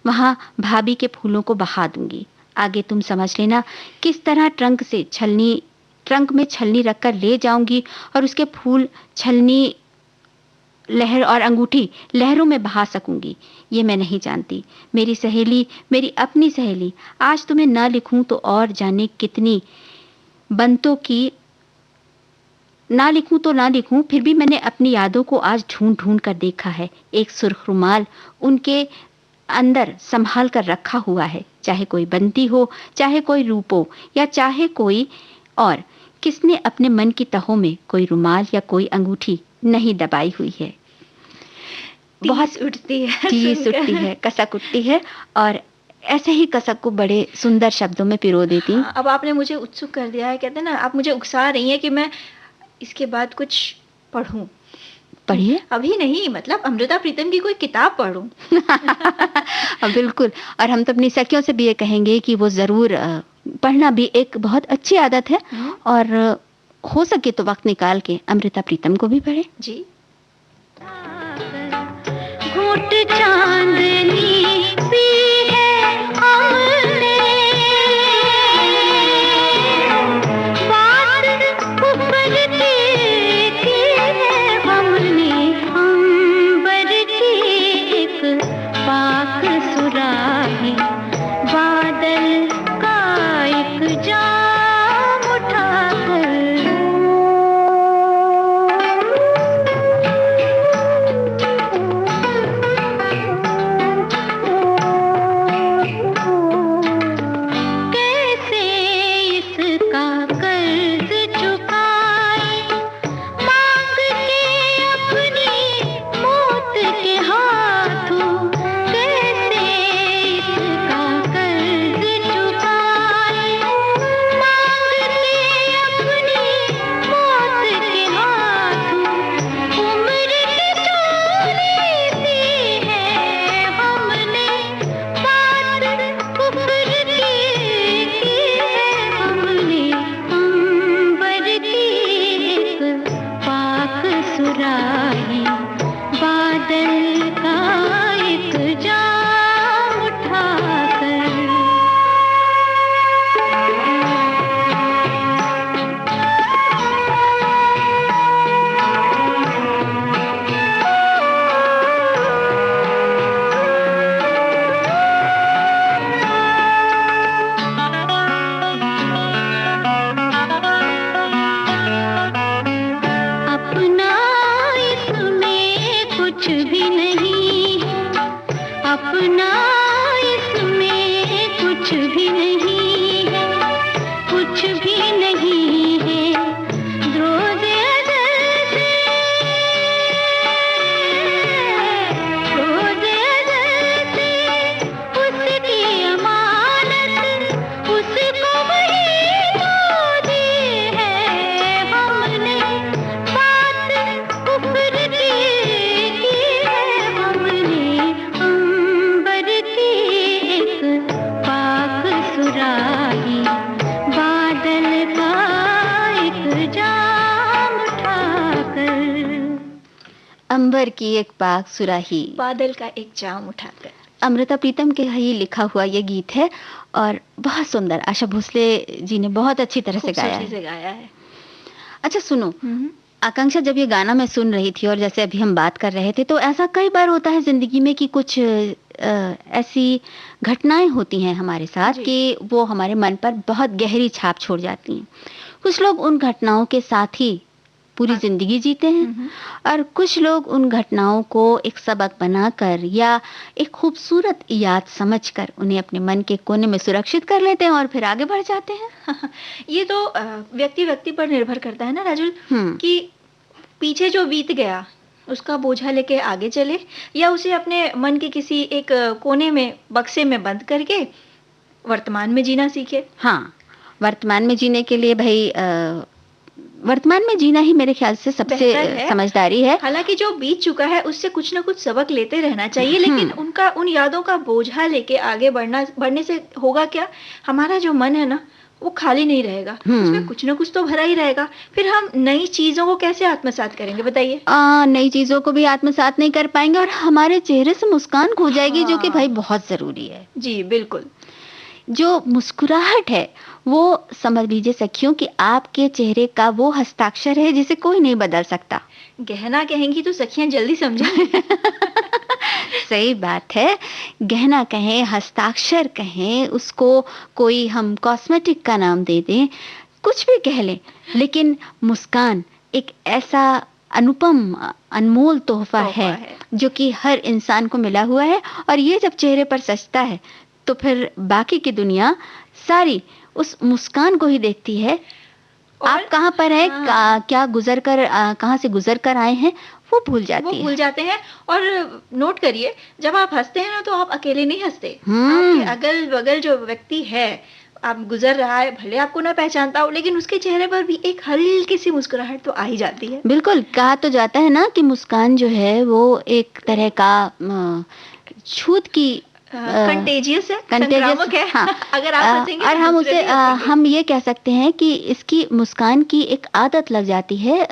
[SPEAKER 2] वहाँ भाभी के फूलों को बहा दूंगी। आगे तुम समझ लेना किस तरह ट्रंक में छलनी रखकर ले जाऊंगी और उसके फूल, छलनी, लहर और अंगूठी लहरों में बहा सकूंगी, ये मैं नहीं जानती। मेरी सहेली, मेरी अपनी सहेली, आज तुम्हें ना लिखूं तो और जाने कितनी बंतों की, ना लिखूं तो ना लिखूं, फिर भी मैंने अपनी यादों को आज ढूंढ ढूंढ कर देखा है। एक सुर्ख रुमाल उनके अंदर संभाल कर रखा हुआ है, चाहे कोई बंती हो, चाहे कोई रूपो, या चाहे कोई और, किसने अपने मन की तहों में कोई रुमाल या कोई अंगूठी नहीं दबाई हुई है।
[SPEAKER 1] बहुत उठती है,
[SPEAKER 2] चीज उठती है, कसक उठती है, और ऐसे ही कसक को बड़े सुंदर शब्दों में पिरो देती हूँ।
[SPEAKER 1] अब आपने मुझे उत्सुक कर दिया है, कहते हैं ना, आप मुझे उकसा रही हैं कि मैं इसके बाद कुछ पढूं।
[SPEAKER 2] पढ़िए।
[SPEAKER 1] अभी नहीं, मतलब अमृता प्रीतम की कोई किताब पढूं।
[SPEAKER 2] बिल्कुल, और हम तो अपनी सखियों से भी ये कहेंगे कि वो जरूर पढ़ना भी एक बहुत अच्छी आदत है, और हो सके तो वक्त निकाल के अमृता प्रीतम को भी पढ़े।
[SPEAKER 1] जी।
[SPEAKER 3] घूट चांदनी सी है हमने, बात उबरती की है हमने, अंबर की एक पाक सुराही, बादल का एक जाम उठाकर,
[SPEAKER 2] अंबर की एक पाक सुराही,
[SPEAKER 1] बादल का एक जाम उठाकर।
[SPEAKER 2] अमृता प्रीतम के ही लिखा हुआ ये गीत है और बहुत सुंदर, आशा भोसले जी ने बहुत अच्छी तरह से गाया है। अच्छा सुनो, आकांक्षा, जब ये गाना मैं सुन रही थी और जैसे अभी हम बात कर रहे थे, तो ऐसा कई बार होता है जिंदगी में कि कुछ ऐसी घटनाएं होती हैं हमारे साथ कि वो हमारे मन पर बहुत गहरी छाप छोड़ जाती हैं। कुछ लोग उन घटनाओं के साथ ही पूरी जिंदगी जीते हैं और कुछ लोग उन घटनाओं को एक सबक बनाकर या एक खूबसूरत याद समझकर उन्हें अपने मन के कोने में सुरक्षित कर लेते हैं और फिर आगे बढ़ जाते हैं।
[SPEAKER 1] ये तो व्यक्ति पर निर्भर करता है ना राजुल, कि पीछे जो बीत गया उसका बोझा लेके आगे चले या उसे अपने मन के किसी एक कोने में, बक्से में बंद करके वर्तमान में जीना सीखे।
[SPEAKER 2] हाँ, वर्तमान में जीने के लिए भाई वर्तमान में जीना ही मेरे ख्याल से सबसे समझदारी है।
[SPEAKER 1] हालांकि जो बीत चुका है उससे कुछ ना कुछ सबक लेते रहना चाहिए, लेकिन उन यादों का बोझा लेके आगे बढ़ने से होगा क्या, हमारा जो मन है ना वो खाली नहीं रहेगा, उसमें कुछ ना कुछ तो भरा ही रहेगा। फिर हम नई चीजों को कैसे आत्मसात करेंगे, बताइए?
[SPEAKER 2] नई चीजों को भी आत्मसात नहीं कर पाएंगे और हमारे चेहरे से मुस्कान खो जाएगी, जो कि भाई बहुत जरूरी है।
[SPEAKER 1] जी बिल्कुल।
[SPEAKER 2] जो मुस्कुराहट है वो समझ लीजिए सखियों कि आपके चेहरे का वो हस्ताक्षर है जिसे कोई नहीं बदल सकता।
[SPEAKER 1] गहना कहेंगी तो सखियां जल्दी समझेंगी।
[SPEAKER 2] सही बात है, गहना कहें, हस्ताक्षर कहें, उसको कोई हम कॉस्मेटिक का नाम दे दें, कुछ भी कह लें, लेकिन मुस्कान एक ऐसा अनुपम अनमोल तोहफा है जो कि हर इंसान को मिला हुआ है। और ये जब चेहरे पर सजता है तो फिर बाकी की दुनिया सारी उस मुस्कान को ही देखती है। आप कहाँ पर हैं, क्या गुजर कर कहाँ से गुजर कर आए हैं, वो भूल
[SPEAKER 1] जाते हैं। और नोट करिए, जब आप हंसते हैं ना तो आप अकेले नहीं हंसते, आपके अगल बगल जो व्यक्ति है, आप गुजर रहा है, भले आपको ना पहचानता हो, लेकिन उसके चेहरे पर भी एक हल्की सी मुस्कुराहट तो आ ही जाती है।
[SPEAKER 2] बिल्कुल, कहा तो जाता है ना कि मुस्कान जो है वो एक तरह का छूत की
[SPEAKER 1] कंटेजियस है, संक्रामक है।
[SPEAKER 2] हाँ।
[SPEAKER 1] अगर आप हंसेंगे
[SPEAKER 2] और हम उसे हम ये कह सकते हैं कि इसकी मुस्कान की एक आदत लग जाती है,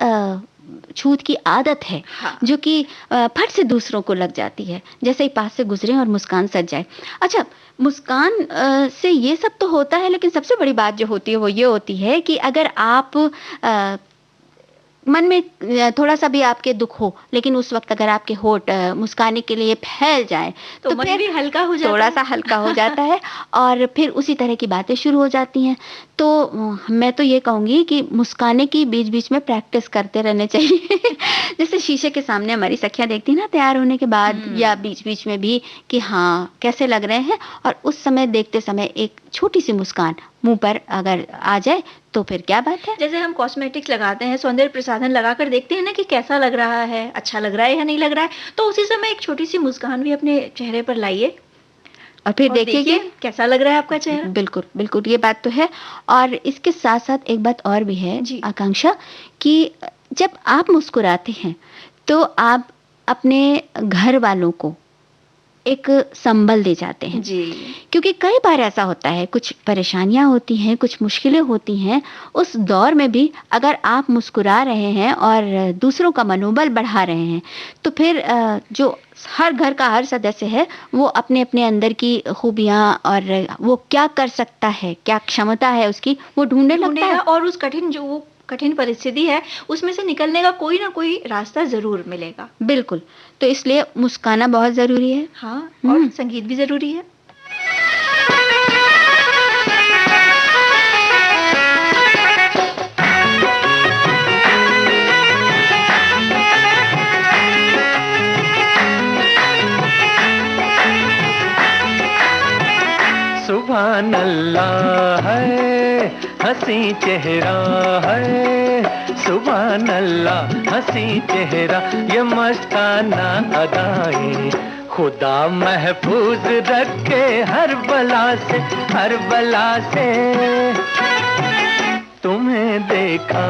[SPEAKER 2] छूत की आदत है। हाँ। जो कि फट से दूसरों को लग जाती है, जैसे ही पास से गुजरे और मुस्कान सज जाए। अच्छा, मुस्कान से ये सब तो होता है, लेकिन सबसे बड़ी बात जो होती है वो ये होती है कि अगर आप मन में थोड़ा सा भी आपके दुख हो, लेकिन उस वक्त अगर आपके होठ मुस्काने के लिए फैल जाए
[SPEAKER 1] तो मन भी हल्का हो जाता है,
[SPEAKER 2] थोड़ा सा हल्का हो जाता है और फिर उसी तरह की बातें शुरू हो जाती हैं। तो मैं तो ये कहूँगी कि मुस्काने की बीच बीच में प्रैक्टिस करते रहने चाहिए। जैसे शीशे के सामने हमारी सखियाँ देखती ना तैयार होने के बाद, या बीच बीच में भी कि हाँ कैसे लग रहे हैं, और उस समय देखते समय एक छोटी सी मुस्कान मुंह पर अगर आ जाए तो फिर क्या बात है।
[SPEAKER 1] जैसे हम कॉस्मेटिक्स लगाते हैं, सौंदर्य प्रसाधन लगाकर देखते हैं ना कि कैसा लग रहा है, अच्छा लग रहा है या नहीं लग रहा है, तो उसी समय एक छोटी सी मुस्कान भी अपने चेहरे पर लाइए
[SPEAKER 2] और फिर देखिए
[SPEAKER 1] कैसा लग रहा है आपका चेहरा।
[SPEAKER 2] बिल्कुल बिल्कुल, ये बात तो है। और इसके साथ साथ एक बात और भी है आकांक्षा, कि जब आप मुस्कुराते हैं तो आप अपने घर वालों को एक संबल दे जाते हैं।
[SPEAKER 1] जी।
[SPEAKER 2] क्योंकि कई बार ऐसा होता है, कुछ परेशानियां होती हैं, कुछ मुश्किलें होती हैं, उस दौर में भी अगर आप मुस्कुरा रहे हैं और दूसरों का मनोबल बढ़ा रहे हैं, तो फिर जो हर घर का हर सदस्य है वो अपने अपने अंदर की खूबियां और वो क्या कर सकता है, क्या क्षमता है उसकी, वो ढूंढने लगता है।
[SPEAKER 1] और उस कठिन परिस्थिति है, उसमें से निकलने का कोई ना कोई रास्ता जरूर मिलेगा।
[SPEAKER 2] बिल्कुल, तो इसलिए मुस्काना बहुत जरूरी है।
[SPEAKER 1] हाँ, और संगीत भी जरूरी है।
[SPEAKER 4] सुभान अल्लाह है, हंसी चेहरा है, सुभान अल्लाह हंसी चेहरा, ये मस्ताना अदाएं खुदा महफूज रखे हर बला से, हर बला से। तुम्हें देखा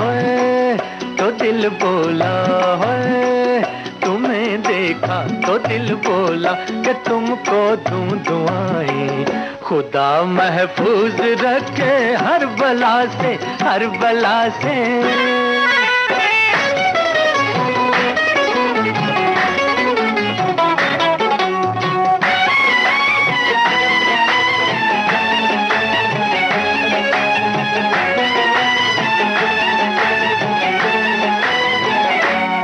[SPEAKER 4] है तो दिल बोला है, तुम्हें देखा तो दिल बोला कि तुमको दूं दुआएं, खुदा महफूज रखे हर बला से, हर बला से।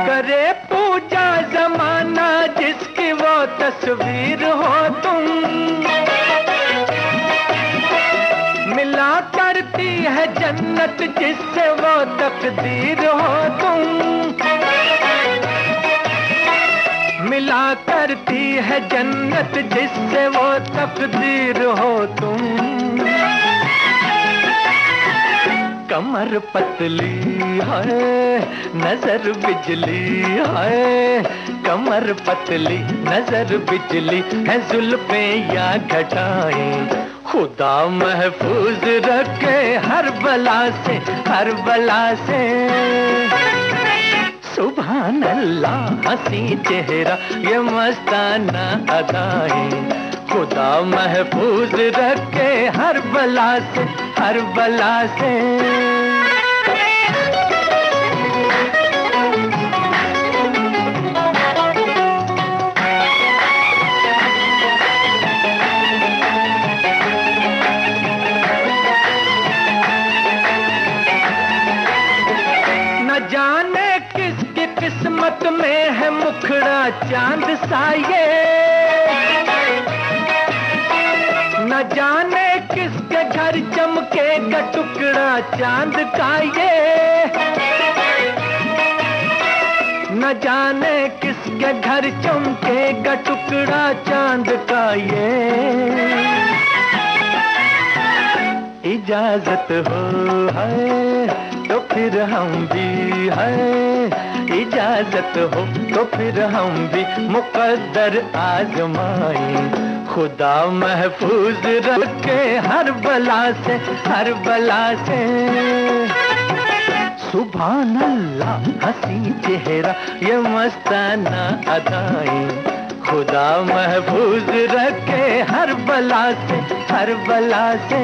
[SPEAKER 4] करे पूजा जमाना जिसकी वो तस्वीर हो तुम, मिला करती है जन्नत जिससे वो तकदीर हो तुम, मिला करती है जन्नत जिससे वो तकदीर हो तुम। कमर पतली है, नजर बिजली है, कमर पतली नजर बिजली है, जुल्फें या घटाएं खुदा महफूज रखे हर बला से, हर बला से। सुभान अल्लाह हंसी चेहरा, ये मस्ताना अदाएं खुदा महफूज रखे हर बला से, हर बला से। जाने किसकी किस्मत में है मुखड़ा चांद सा ये, न जाने किसके घर चमकेगा टुकड़ा चांद का ये, न जाने किसके घर चमकेगा टुकड़ा चांद का ये। इजाजत हो है तो फिर हम भी है, इजाजत हो तो फिर हम भी मुकद्दर आजमाए। खुदा महफूज रखे हर बला से, हर बला से। सुभान अल्लाह हसी चेहरा ये मस्ताना अदाएं, खुदा महफूज रखे हर बला से, हर बला से।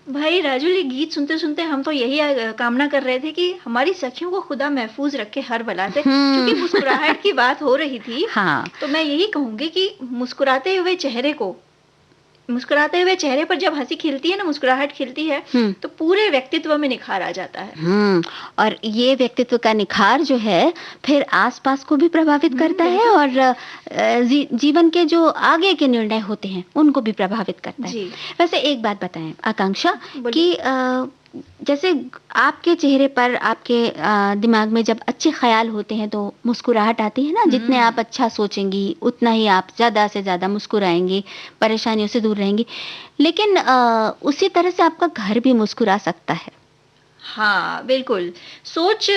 [SPEAKER 1] भाई राजुल, ये गीत सुनते सुनते हम तो यही कामना कर रहे थे कि हमारी सखियों को खुदा महफूज रखे हर बला से। क्योंकि मुस्कुराहट की बात हो रही थी,
[SPEAKER 2] हाँ।
[SPEAKER 1] तो मैं यही कहूंगी कि मुस्कुराते हुए चेहरे को, मुस्कुराते हुए चेहरे पर जब हंसी खिलती है ना, मुस्कुराहट खिलती है, तो पूरे व्यक्तित्व में निखार आ जाता है।
[SPEAKER 2] और ये व्यक्तित्व का निखार जो है फिर आसपास को भी प्रभावित करता है, और जीवन के जो आगे के निर्णय होते हैं उनको भी प्रभावित करता है। वैसे एक बात बताएं आकांक्षा, कि जैसे आपके चेहरे पर, आपके दिमाग में जब अच्छे ख्याल होते हैं तो मुस्कुराहट आती है ना। जितने आप अच्छा सोचेंगी उतना ही आप ज़्यादा से ज़्यादा मुस्कुराएंगी, परेशानियों से दूर रहेंगी। लेकिन उसी तरह से आपका घर भी मुस्कुरा सकता है।
[SPEAKER 1] हाँ बिल्कुल। सोच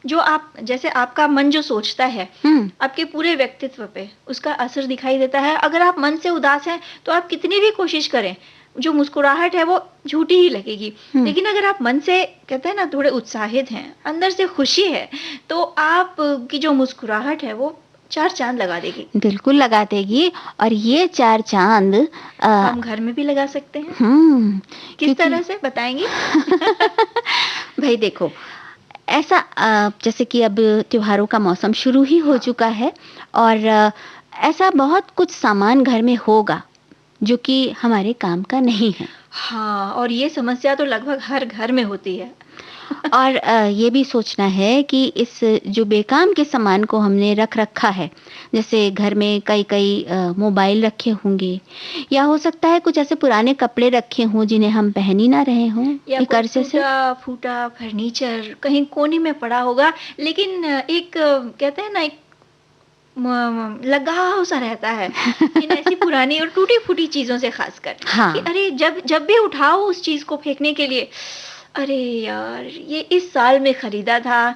[SPEAKER 1] जो आप, जैसे आपका मन जो सोचता है आपके पूरे व्यक्तित्व पे उसका असर दिखाई देता है। अगर आप मन से उदास हैं तो आप कितनी भी कोशिश करें, जो मुस्कुराहट है वो झूठी ही लगेगी। लेकिन अगर आप मन से, कहते हैं ना, थोड़े उत्साहित हैं, अंदर से खुशी है, तो आप की जो मुस्कुराहट है वो 4 चांद लगा देगी।
[SPEAKER 2] बिल्कुल लगा देगी। और ये 4 चांद
[SPEAKER 1] हम घर में भी लगा सकते हैं। किस तरह से बताएंगी?
[SPEAKER 2] भाई देखो, ऐसा जैसे कि अब त्योहारों का मौसम शुरू ही हो चुका है, और ऐसा बहुत कुछ सामान घर में होगा जो कि हमारे काम का नहीं है।
[SPEAKER 1] हाँ, और ये समस्या तो लगभग हर घर में होती है।
[SPEAKER 2] और ये भी सोचना है कि इस जो बेकाम के सामान को हमने रख रखा है, जैसे घर में कई मोबाइल रखे होंगे, या हो सकता है कुछ ऐसे पुराने कपड़े रखे हों जिन्हें हम पहन ही ना रहे हों,
[SPEAKER 1] या
[SPEAKER 2] एक अरसे से
[SPEAKER 1] फूटा फर्नीचर कहीं कोने में पड़ा होगा। लेकिन एक, कहते हैं ना, एक लगाव सा रहता है इन ऐसी पुरानी और टूटी फूटी चीजों से, खासकर।
[SPEAKER 2] हाँ।
[SPEAKER 1] कि अरे जब भी उठाओ उस चीज को फेंकने के लिए, अरे यार ये इस साल में खरीदा था,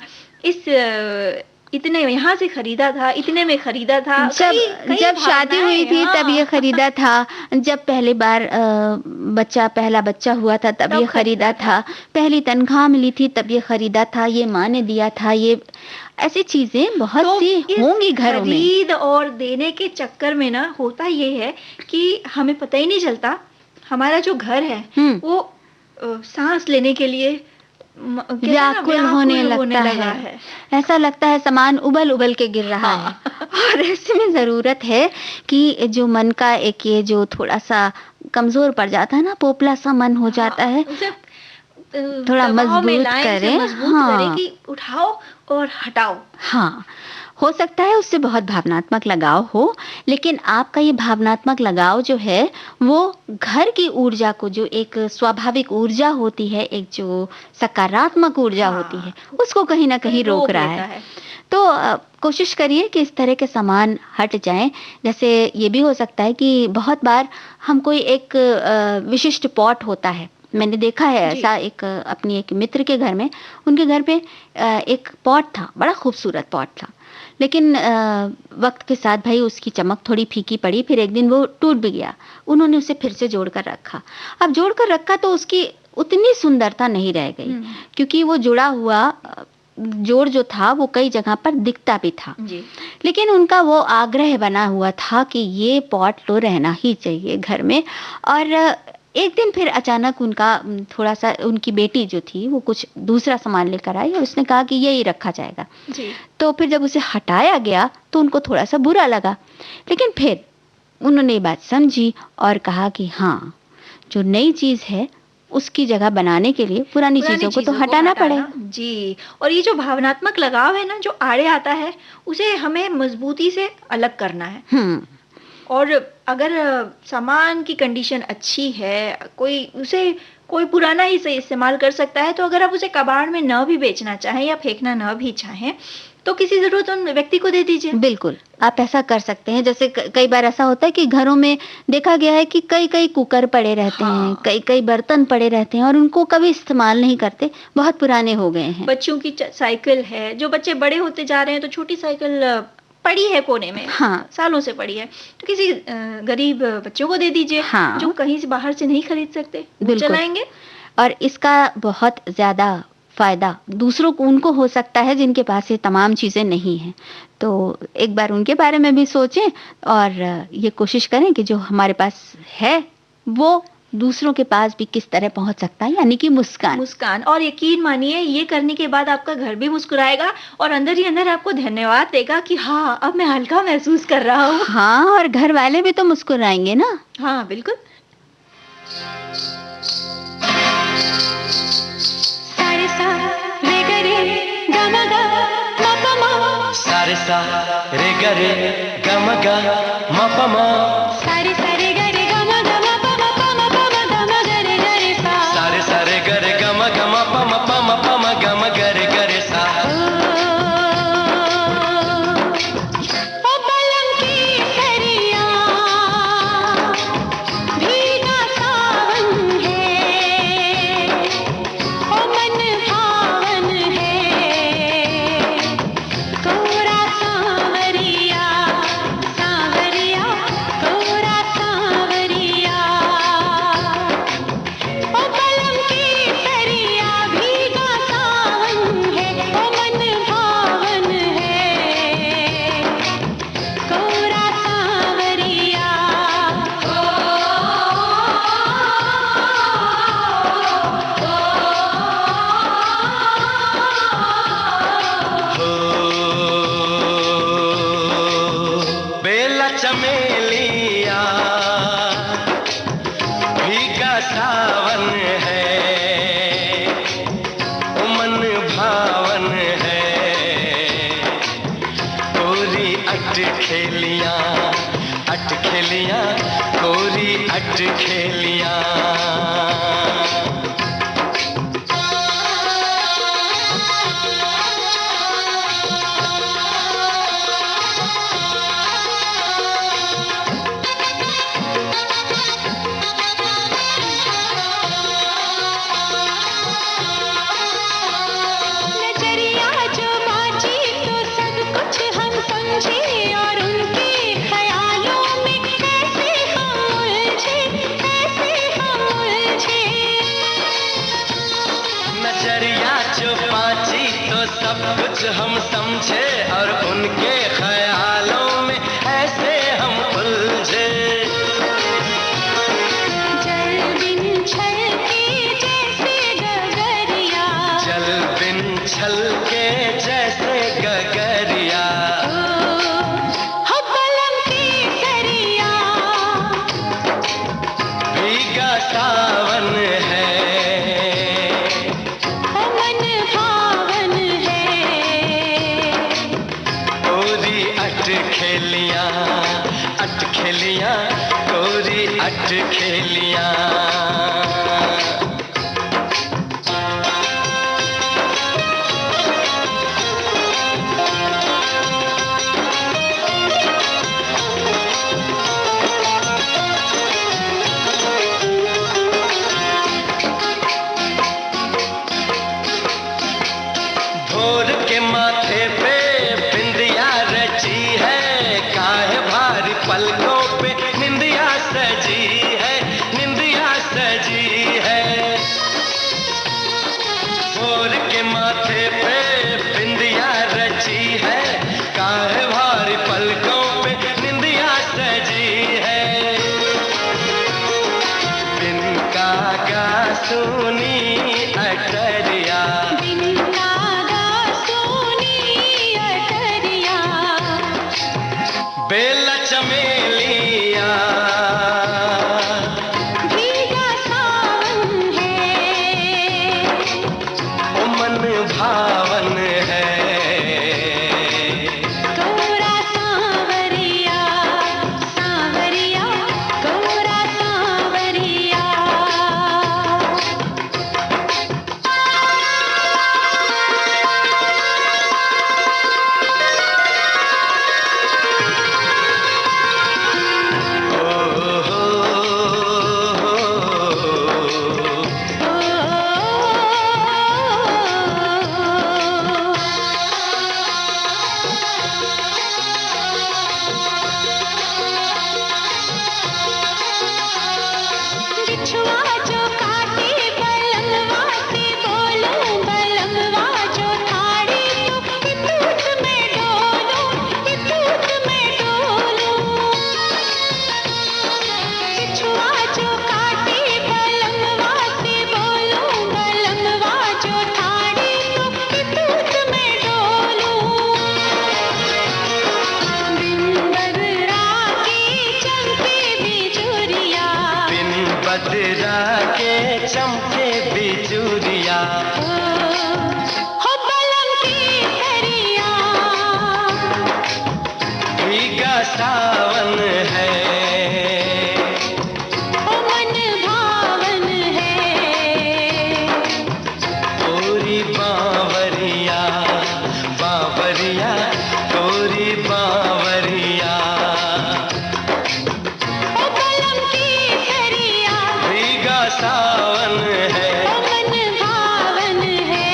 [SPEAKER 1] इतने यहाँ से खरीदा था, इतने में खरीदा था,
[SPEAKER 2] जब शादी हुई थी तब ये खरीदा था, जब पहली बार पहला बच्चा हुआ था तब ये खरीदा था, पहली तनख्वाह मिली थी तब ये खरीदा था, ये माँ ने दिया था, ये ऐसी चीजें बहुत सी होंगी घरों में।
[SPEAKER 1] खरीद और देने के चक्कर में ना होता ये है कि हमें पता ही नहीं चलता हमारा जो घर है वो सांस लेने के लिए
[SPEAKER 2] व्याकुल होने लगा है। ऐसा लगता है सामान उबल उबल के गिर रहा है। और ऐसे में जरूरत है कि जो मन का एक, ये जो थोड़ा सा कमजोर पड़ जाता है ना, पोपला सा मन हो जाता है, थोड़ा मजबूत करें।
[SPEAKER 1] हाँ, कि उठाओ और हटाओ।
[SPEAKER 2] हाँ, हो सकता है उससे बहुत भावनात्मक लगाव हो, लेकिन आपका ये भावनात्मक लगाव जो है वो घर की ऊर्जा को, जो एक स्वाभाविक ऊर्जा होती है, एक जो सकारात्मक ऊर्जा होती है, उसको कहीं ना कहीं रोक रहा है। तो कोशिश करिए कि इस तरह के सामान हट जाएं। जैसे ये भी हो सकता है कि बहुत बार हम कोई एक विशिष्ट पॉट होता है, मैंने देखा है ऐसा, अपनी एक मित्र के घर में, उनके घर पे एक पॉट था, बड़ा खूबसूरत पॉट था, लेकिन वक्त के साथ भाई उसकी चमक थोड़ी फीकी पड़ी, फिर एक दिन वो टूट भी गया। उन्होंने उसे फिर से जोड़ कर रखा। अब जोड़ कर रखा तो उसकी उतनी सुंदरता नहीं रह गई, क्योंकि वो जुड़ा हुआ जोड़ जो था वो कई जगह पर दिखता भी था
[SPEAKER 1] जी।
[SPEAKER 2] लेकिन उनका वो आग्रह बना हुआ था कि ये पॉट तो रहना ही चाहिए घर में। और एक दिन फिर अचानक उनका थोड़ा सा, उनकी बेटी जो थी वो कुछ दूसरा सामान लेकर आई और उसने कहा कि यही रखा जाएगा
[SPEAKER 1] जी।
[SPEAKER 2] तो फिर जब उसे हटाया गया तो उनको थोड़ा सा बुरा लगा, लेकिन फिर उन्होंने ये बात समझी और कहा कि हाँ, जो नई चीज है उसकी जगह बनाने के लिए पुरानी चीजों को तो हटाना पड़ेगा।
[SPEAKER 1] जी। और ये जो भावनात्मक लगाव है ना, जो आड़े आता है, उसे हमें मजबूती से अलग करना है। और अगर सामान की कंडीशन अच्छी है, कोई पुराना ही से इस्तेमाल कर सकता है, तो अगर आप उसे कबाड़ में न भी बेचना चाहें या फेंकना न भी चाहें तो किसी जरूरतमंद व्यक्ति को दे दीजिए।
[SPEAKER 2] बिल्कुल, आप ऐसा कर सकते हैं। जैसे कई बार ऐसा होता है कि घरों में देखा गया है कि कई कुकर पड़े रहते हैं, कई बर्तन पड़े रहते हैं और उनको कभी इस्तेमाल नहीं करते, बहुत पुराने हो गए हैं।
[SPEAKER 1] बच्चों की साइकिल है, जो बच्चे बड़े होते जा रहे हैं तो छोटी साइकिल पड़ी है कोने में,
[SPEAKER 2] हाँ,
[SPEAKER 1] सालों से पड़ी है, तो किसी गरीब बच्चों को दे दीजिए,
[SPEAKER 2] हाँ,
[SPEAKER 1] जो कहीं से बाहर से नहीं खरीद सकते, वो चलाएंगे।
[SPEAKER 2] और इसका बहुत ज्यादा फायदा दूसरों को, उनको हो सकता है जिनके पास ये तमाम चीजें नहीं हैं। तो एक बार उनके बारे में भी सोचें और ये कोशिश करें कि जो हमारे पास है वो दूसरों के पास भी किस तरह पहुंच सकता है, यानी कि मुस्कान।
[SPEAKER 1] और यकीन मानिए, ये करने के बाद आपका घर भी मुस्कुराएगा और अंदर ही अंदर आपको धन्यवाद देगा कि हाँ, अब मैं हल्का महसूस कर रहा हूँ।
[SPEAKER 2] हाँ, और घर वाले भी तो मुस्कुराएंगे ना।
[SPEAKER 1] हाँ, बिल्कुल।
[SPEAKER 4] सारे सा रे ग रे ग म ग म प म,
[SPEAKER 3] सारे सारे ग रे ग म ग म प म प म प म ग म ग रे ग रे सा,
[SPEAKER 4] सारे सारे ग रे ग म ग म प म प म प म ग म ग रे सा।
[SPEAKER 3] ओ पलंग की सरिया भीगा सावन है, ओ मन भावन है, कोरा सांवरिया सांवरिया, कोरा सांवरिया। ओ पलंग की सरिया भीगा सावन है, ओ मन भावन है, कोरा सांवरिया।
[SPEAKER 4] बेला चमेलिया भीगा सावन है, मन भावन है, कोरी अटखेलियां कोरी अटखेलियां।
[SPEAKER 3] नजरिया जो बाजी तो सब कुछ हम समझे, और उनके ख्यालों में ऐसे हम उलझे, ऐसे हम उलझे।
[SPEAKER 4] नजरिया जो पाची तो सब कुछ हम समझे और उनके ख्यालों में ऐसे हम उलझे।
[SPEAKER 3] जल बिन छल के जैसे गगरिया,
[SPEAKER 4] जल बिन छल के जैसे गगरिया।
[SPEAKER 3] हो पलंग की सरिया
[SPEAKER 4] भीगा सावन है,
[SPEAKER 3] ओ मन भावन है,
[SPEAKER 4] कोरी अटखेलियां कोरी अटखेलियां। भोर के माथे पे बिंदिया रची है, काहे भारी पलकों पे निंदिया सजी है, निंदिया बेला चमेलिया
[SPEAKER 3] भीगा सावन है,
[SPEAKER 4] ओ मन भावन है,
[SPEAKER 3] कोरा सांवरिया, सांवरिया, कोरा सांवरिया। बिछुआ जो काटे बलमवा से बोलूं, बलमवा जो ठाड़ी तो इतूत में डोलूं, इतूत में डोलूं। बिछुआ जो काटे बलमवा से बोलूं, बलमवा जो ठाड़ी तो इतूत में डोलूं। बिन बदरा के चमके बिजुरिया,
[SPEAKER 4] बिन बदरा के चमके बिजुरिया,
[SPEAKER 3] हो बलम की दरिया,
[SPEAKER 4] भीगा सावन है,
[SPEAKER 3] ओ मन भावन है,
[SPEAKER 4] तोरी बावरिया, बावरिया, तोरी बावरिया,
[SPEAKER 3] ओ बलम की दरिया,
[SPEAKER 4] भीगा सावन है,
[SPEAKER 3] ओ मन भावन है,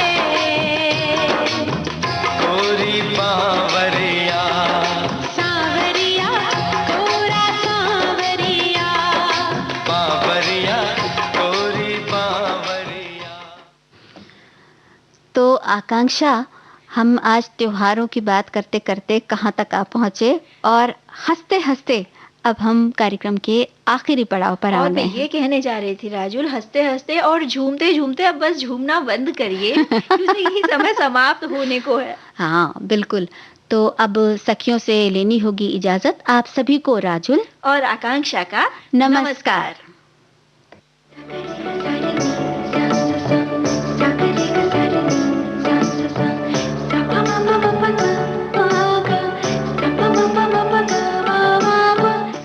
[SPEAKER 4] तोरी बावरिया,
[SPEAKER 3] सांवरिया, कोरा सांवरिया।
[SPEAKER 4] बावरिया, तोरी बावरिया।
[SPEAKER 2] तो आकांक्षा, हम आज त्योहारों की बात करते करते कहाँ तक आ पहुँचे, और हंसते हंसते अब हम कार्यक्रम के आखिरी पड़ाव पर आ
[SPEAKER 1] और
[SPEAKER 2] गए
[SPEAKER 1] मैं
[SPEAKER 2] हैं।
[SPEAKER 1] ये कहने जा रही थी राजुल, हंसते हंसते और झूमते झूमते अब बस झूमना बंद करिए क्योंकि ये समय समाप्त होने को है।
[SPEAKER 2] हाँ बिल्कुल। तो अब सखियों से लेनी होगी इजाजत। आप सभी को राजुल
[SPEAKER 1] और आकांक्षा का
[SPEAKER 2] नमस्कार।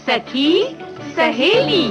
[SPEAKER 1] सखी सहेली।